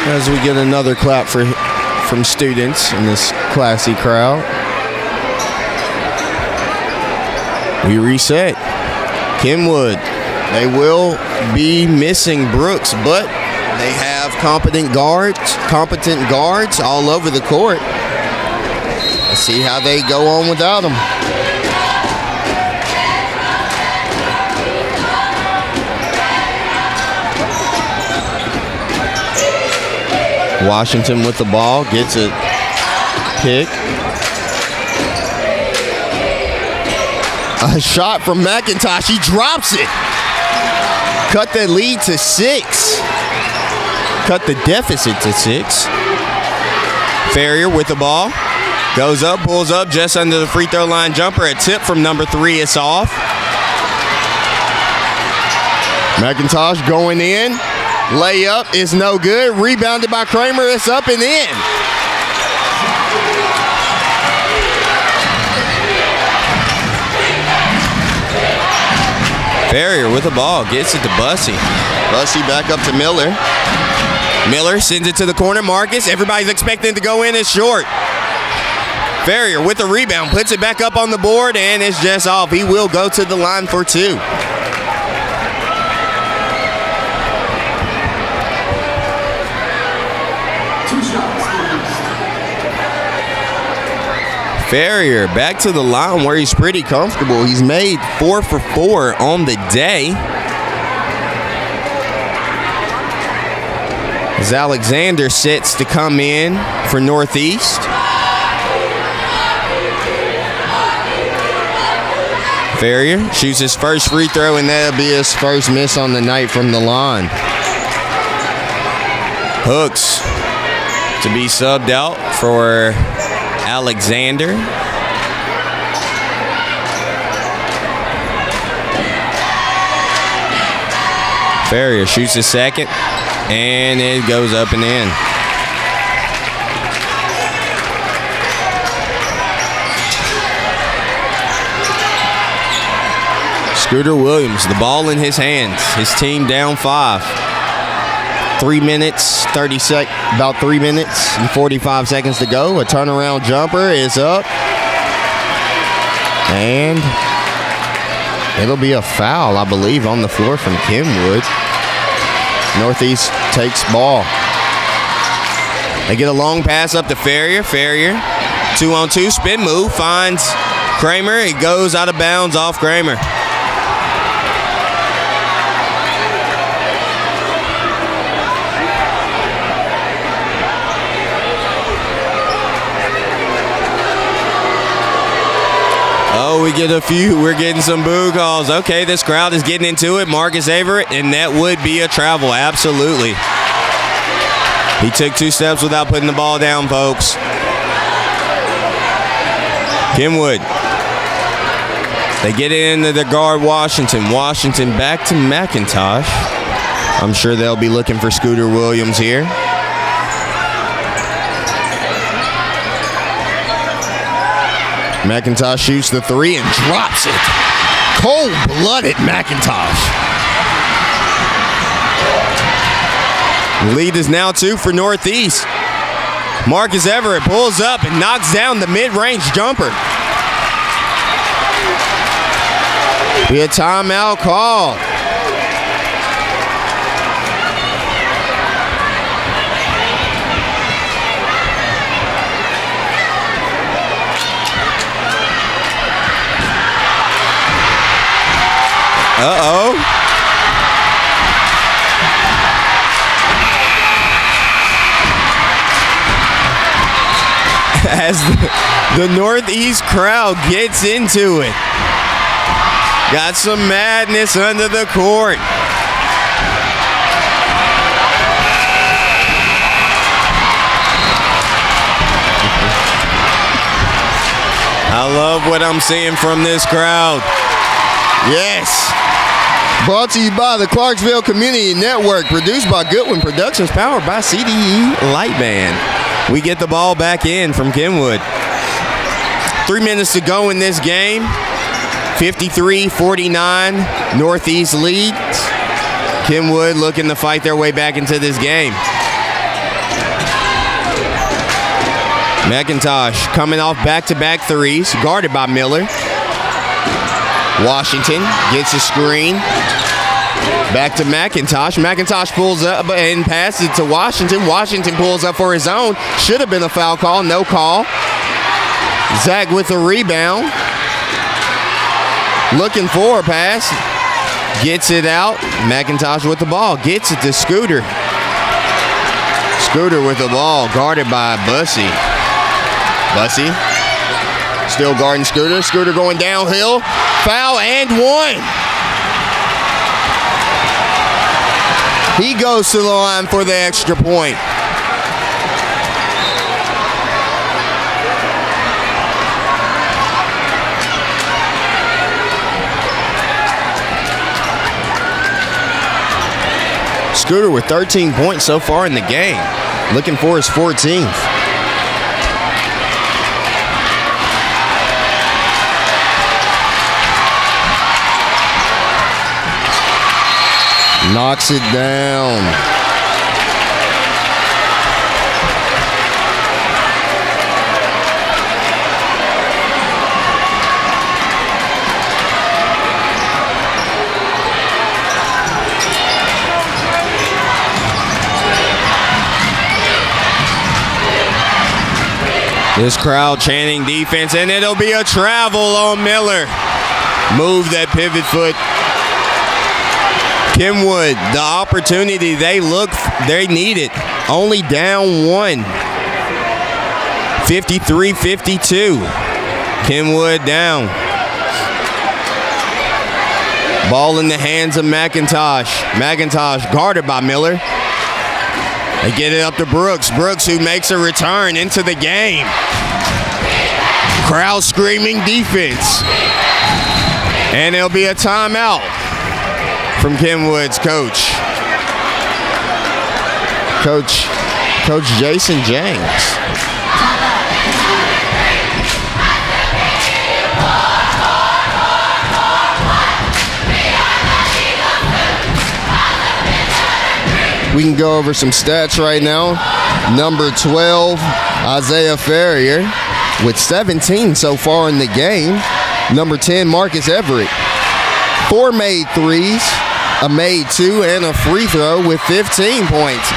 As we get another clap from students in this classy crowd. We reset. Kenwood, they will be missing Brooks, but they have competent guards all over the court. Let's see how they go on without them. Washington with the ball, gets a pick. A shot from McIntosh, he drops it. Cut the lead to 6. Cut the deficit to 6. Ferrier with the ball, goes up, pulls up just under the free throw line jumper. A tip from number 3, it's off. McIntosh going in. Layup is no good. Rebounded by Kramer. It's up and in. Ferrier with the ball. Gets it to Bussey. Bussey back up to Miller. Miller sends it to the corner. Marcus. Everybody's expecting to go in. It's short. Ferrier with the rebound. Puts it back up on the board, and it's just off. He will go to the line for 2. Ferrier back to the line where he's pretty comfortable. He's made 4 for 4 on the day. As Alexander sits to come in for Northeast. Ferrier shoots his first free throw, and that'll be his first miss on the night from the line. Hooks to be subbed out for Alexander. Ferrier shoots his second, and it goes up and in. Scooter Williams, the ball in his hands. His team down 5. 3 minutes, about 3 minutes and 45 seconds to go. A turnaround jumper is up. And it'll be a foul, I believe, on the floor from Kenwood. Northeast takes ball. They get a long pass up to Ferrier. Ferrier, 2-on-2, spin move, finds Kramer. It goes out of bounds off Kramer. Oh, we're getting some boo calls. Okay, this crowd is getting into it. Marcus Averett, and that would be a travel, absolutely. He took 2 steps without putting the ball down, folks. Kenwood. They get it into the guard, Washington. Washington back to McIntosh. I'm sure they'll be looking for Scooter Williams here. McIntosh shoots the 3 and drops it. Cold-blooded McIntosh. Lead is now 2 for Northeast. Marcus Everett pulls up and knocks down the mid-range jumper. Be a timeout call. Uh-oh. As the Northeast crowd gets into it. Got some madness under the court. I love what I'm seeing from this crowd. Yes. Brought to you by the Clarksville Community Network, produced by Goodwin Productions, powered by CDE Lightband. We get the ball back in from Kenwood. 3 minutes to go in this game. 53-49, Northeast leads. Kenwood looking to fight their way back into this game. McIntosh coming off back-to-back threes, guarded by Miller. Washington gets a screen. Back to McIntosh. McIntosh pulls up and passes it to Washington. Washington pulls up for his own. Should have been a foul call. No call. Zach with the rebound. Looking for a pass. Gets it out. McIntosh with the ball. Gets it to Scooter. Scooter with the ball. Guarded by Bussey. Bussey. Still guarding Scooter. Scooter going downhill. Foul and one. He goes to the line for the extra point. Scooter with 13 points so far in the game. Looking for his 14th. Knocks it down. This crowd chanting defense, and it'll be a travel on Miller. Move that pivot foot. Kenwood, the opportunity they need it. Only down one. 53-52. Kenwood down. Ball in the hands of McIntosh. McIntosh guarded by Miller. They get it up to Brooks. Brooks, who makes a return into the game. Crowd screaming defense. And it'll be a timeout from Kenwood's coach. Coach Jason James. We can go over some stats right now. Number 12, Isaiah Ferrier, with 17 so far in the game. Number 10, Marcus Everett. 4 made threes, a made 2, and a free throw with 15 points.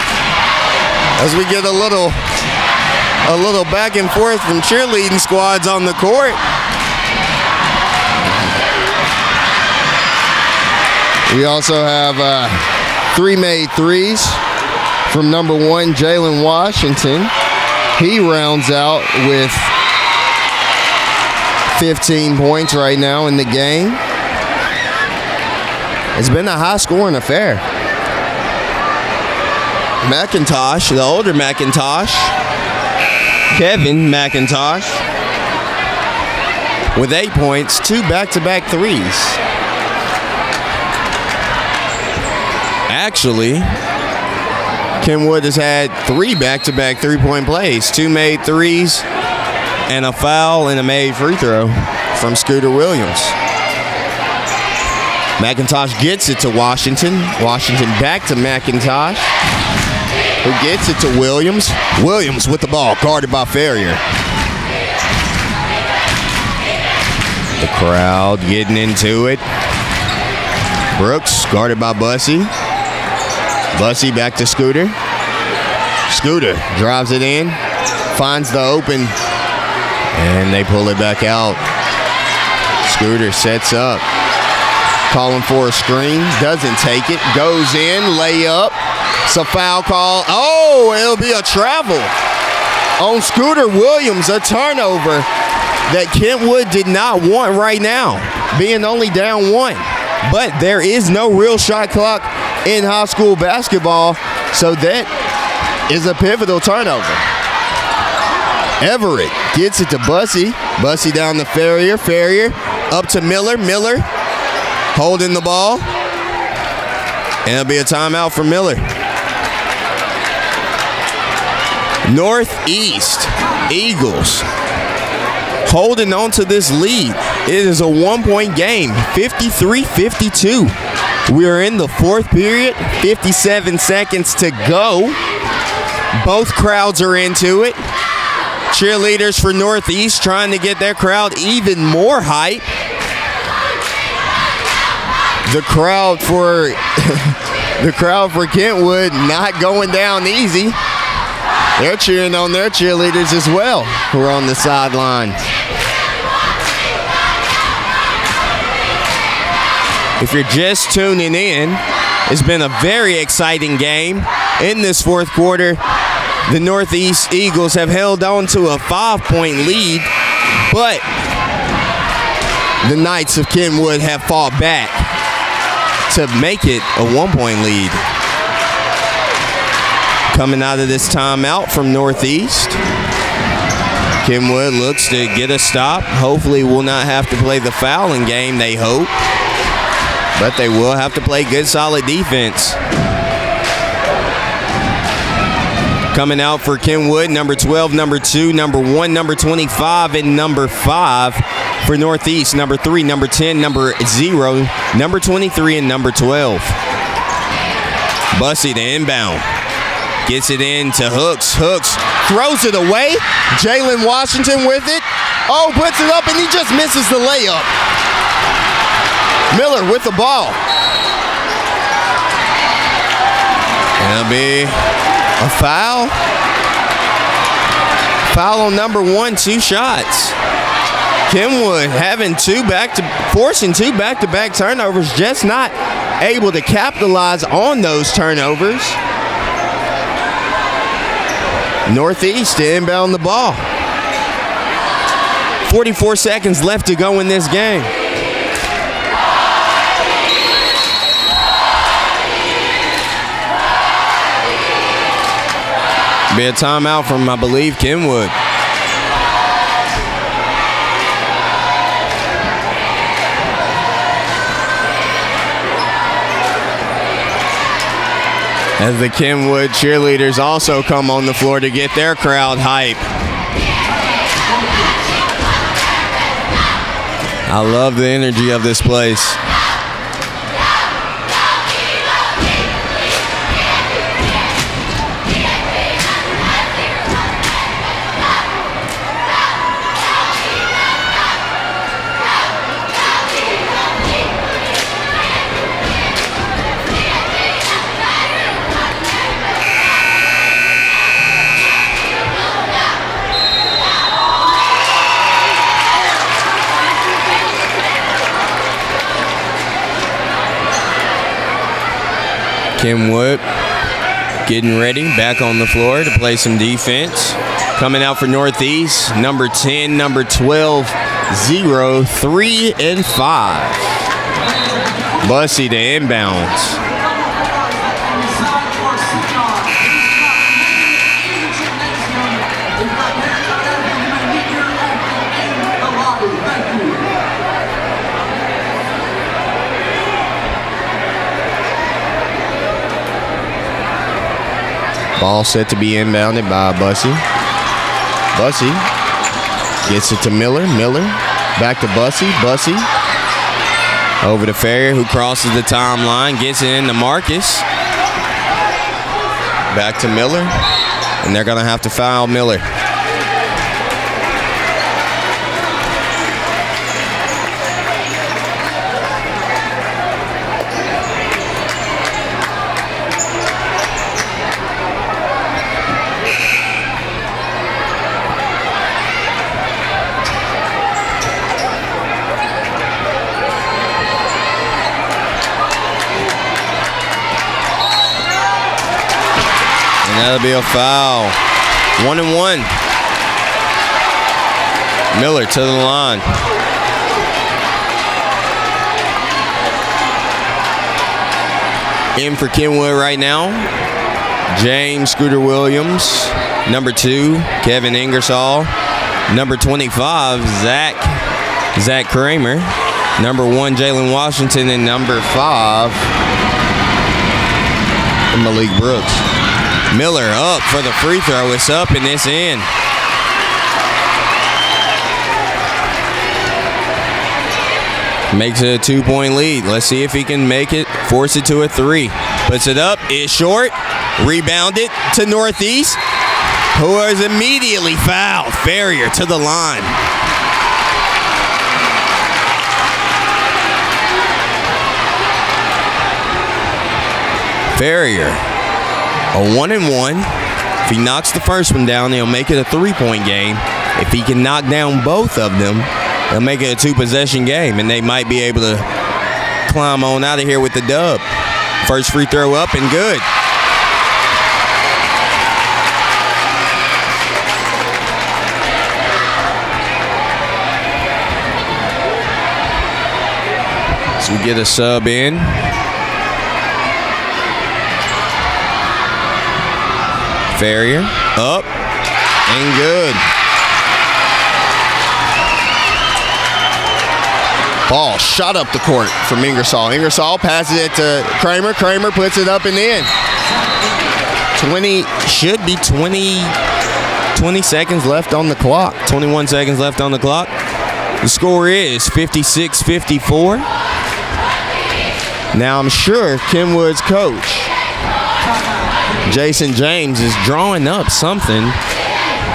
As we get a little back and forth from cheerleading squads on the court. We also have 3 made threes from number 1, Jalen Washington. He rounds out with 15 points right now in the game. It's been a high-scoring affair. McIntosh, the older McIntosh, Kevin McIntosh, with 8 points, 2 back-to-back threes. Actually, Kenwood has had 3 back-to-back three-point plays, 2 made threes, and a foul and a made free throw from Scooter Williams. McIntosh gets it to Washington. Washington back to McIntosh. who gets it to Williams. Williams with the ball, guarded by Ferrier. The crowd getting into it. Brooks, guarded by Bussey. Bussey back to Scooter. Scooter drives it in, finds the open, and they pull it back out. Scooter sets up, calling for a screen, doesn't take it, goes in, layup. It's a foul call. Oh, it'll be a travel on Scooter Williams, a turnover that Kenwood did not want right now, being only down 1. But there is no real shot clock in high school basketball, so that is a pivotal turnover. Everett gets it to Bussey. Bussey down to Ferrier. Ferrier up to Miller. Miller holding the ball. And it'll be a timeout for Miller. Northeast Eagles holding on to this lead. It is a 1-point game, 53-52. We are in the 4th period, 57 seconds to go. Both crowds are into it. Cheerleaders for Northeast trying to get their crowd even more hype. The crowd for Kenwood not going down easy. They're cheering on their cheerleaders as well, who are on the sideline. If you're just tuning in, it's been a very exciting game. In this 4th quarter, the Northeast Eagles have held on to a 5-point lead, but the Knights of Kenwood have fought back to make it a 1-point lead. Coming out of this timeout from Northeast, Kenwood looks to get a stop. Hopefully will not have to play the fouling game, they hope. But they will have to play good, solid defense. Coming out for Kenwood, number 12, number 2, number 1, number 25, and number 5. For Northeast, number 3, number 10, number 0, number 23, and number 12. Bussey to inbound. Gets it in to Hooks. Hooks throws it away. Jalen Washington with it. Oh, puts it up, and he just misses the layup. Miller with the ball. And it'll be a foul. Foul on number 1, 2 shots. Kenwood having forcing two back-to-back turnovers, just not able to capitalize on those turnovers. Northeast to inbound the ball. 44 seconds left to go in this game. Be a timeout from, I believe, Kenwood. As the Kenwood cheerleaders also come on the floor to get their crowd hype. I love the energy of this place. Kenwood getting ready, back on the floor to play some defense. Coming out for Northeast, number 10, number 12, 0, 3, and 5. Bussey to inbounds. Ball set to be inbounded by Bussey. Bussey gets it to Miller. Miller back to Bussey. Bussey over to Ferrier, who crosses the timeline, gets it into Marcus. Back to Miller. And they're going to have to foul Miller. That'll be a foul. 1-1. Miller to the line. In for Kenwood right now. James Scooter Williams. Number 2, Kevin Ingersoll. Number 25, Zach Kramer. Number 1, Jalen Washington. And number 5, Malik Brooks. Miller up for the free throw. It's up and it's in. Makes it a 2-point lead. Let's see if he can make it, force it to a 3. Puts it up, it's short. Rebounded to Northeast, who is immediately fouled. Ferrier to the line. Ferrier. A 1-1. If he knocks the first one down, he'll make it a 3-point game. If he can knock down both of them, he'll make it a 2-possession game, and they might be able to climb on out of here with the dub. First free throw up and good. So we get a sub in. Ferrier up and good. Ball shot up the court from Ingersoll. Ingersoll passes it to Kramer. Kramer puts it up and in. 20 seconds left on the clock. 21 seconds left on the clock. The score is 56-54. Now I'm sure Kenwood's coach, Jason James, is drawing up something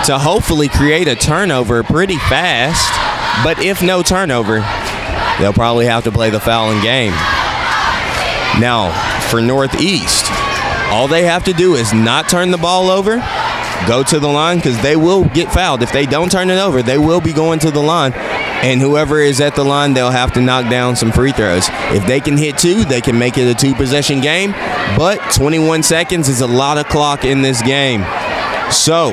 to hopefully create a turnover pretty fast. But if no turnover, they'll probably have to play the fouling game. Now, for Northeast, all they have to do is not turn the ball over, go to the line, because they will get fouled. If they don't turn it over, they will be going to the line. And whoever is at the line, they'll have to knock down some free throws. If they can hit 2, they can make it a 2-possession game. But 21 seconds is a lot of clock in this game. So,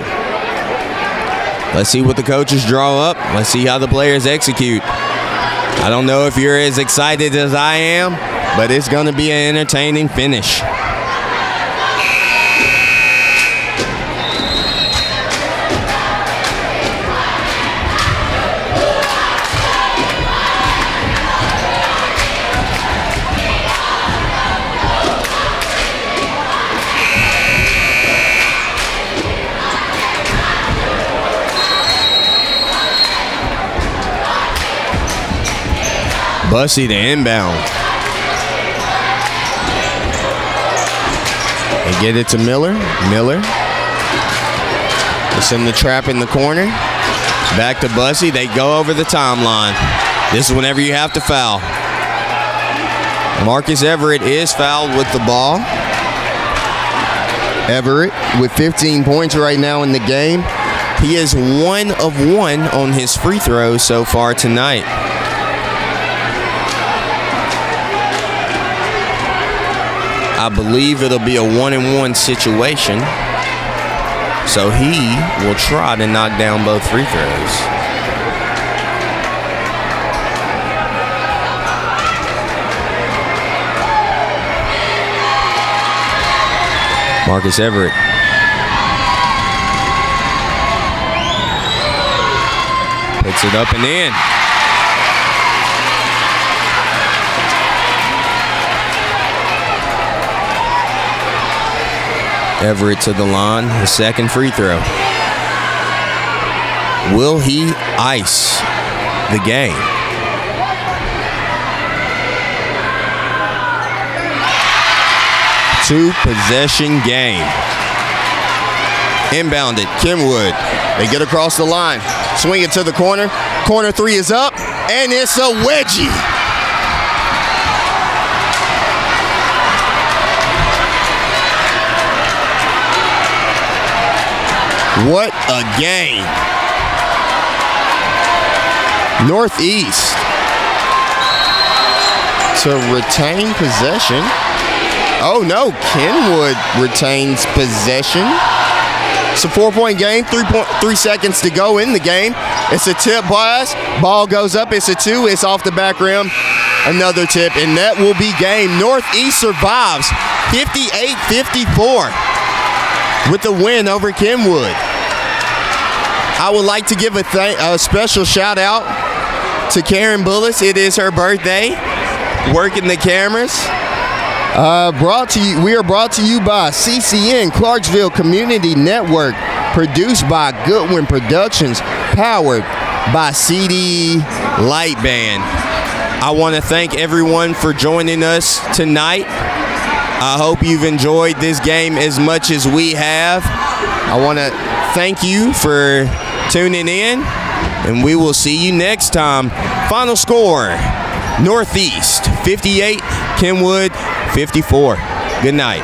let's see what the coaches draw up. Let's see how the players execute. I don't know if you're as excited as I am, but it's going to be an entertaining finish. Bussey to inbound. They get it to Miller. Miller. It's in the trap in the corner. Back to Bussey. They go over the timeline. This is whenever you have to foul. Marcus Everett is fouled with the ball. Everett with 15 points right now in the game. He is 1 of 1 on his free throws so far tonight. I believe it'll be a 1-and-1 situation. So he will try to knock down both free throws. Marcus Everett. Puts it up and in. Everett to the line, the second free throw. Will he ice the game? Two-possession game. Inbounded. Kenwood. They get across the line. Swing it to the corner. Corner three is up, and it's a wedgie. What a game. Northeast to retain possession. Oh no, Kenwood retains possession. It's a 4-point game, 3 seconds to go in the game. It's a tip pass, ball goes up, it's a 2, it's off the back rim. Another tip, and that will be game. Northeast survives 58-54 with the win over Kenwood. I would like to give a special shout out to Karen Bullis. It is her birthday. Working the cameras. We are brought to you by CCN, Clarksville Community Network, produced by Goodwin Productions, powered by CD Light Band. I want to thank everyone for joining us tonight. I hope you've enjoyed this game as much as we have. I want to thank you for tuning in, and we will see you next time. Final score, Northeast 58, Kenwood 54. Good night.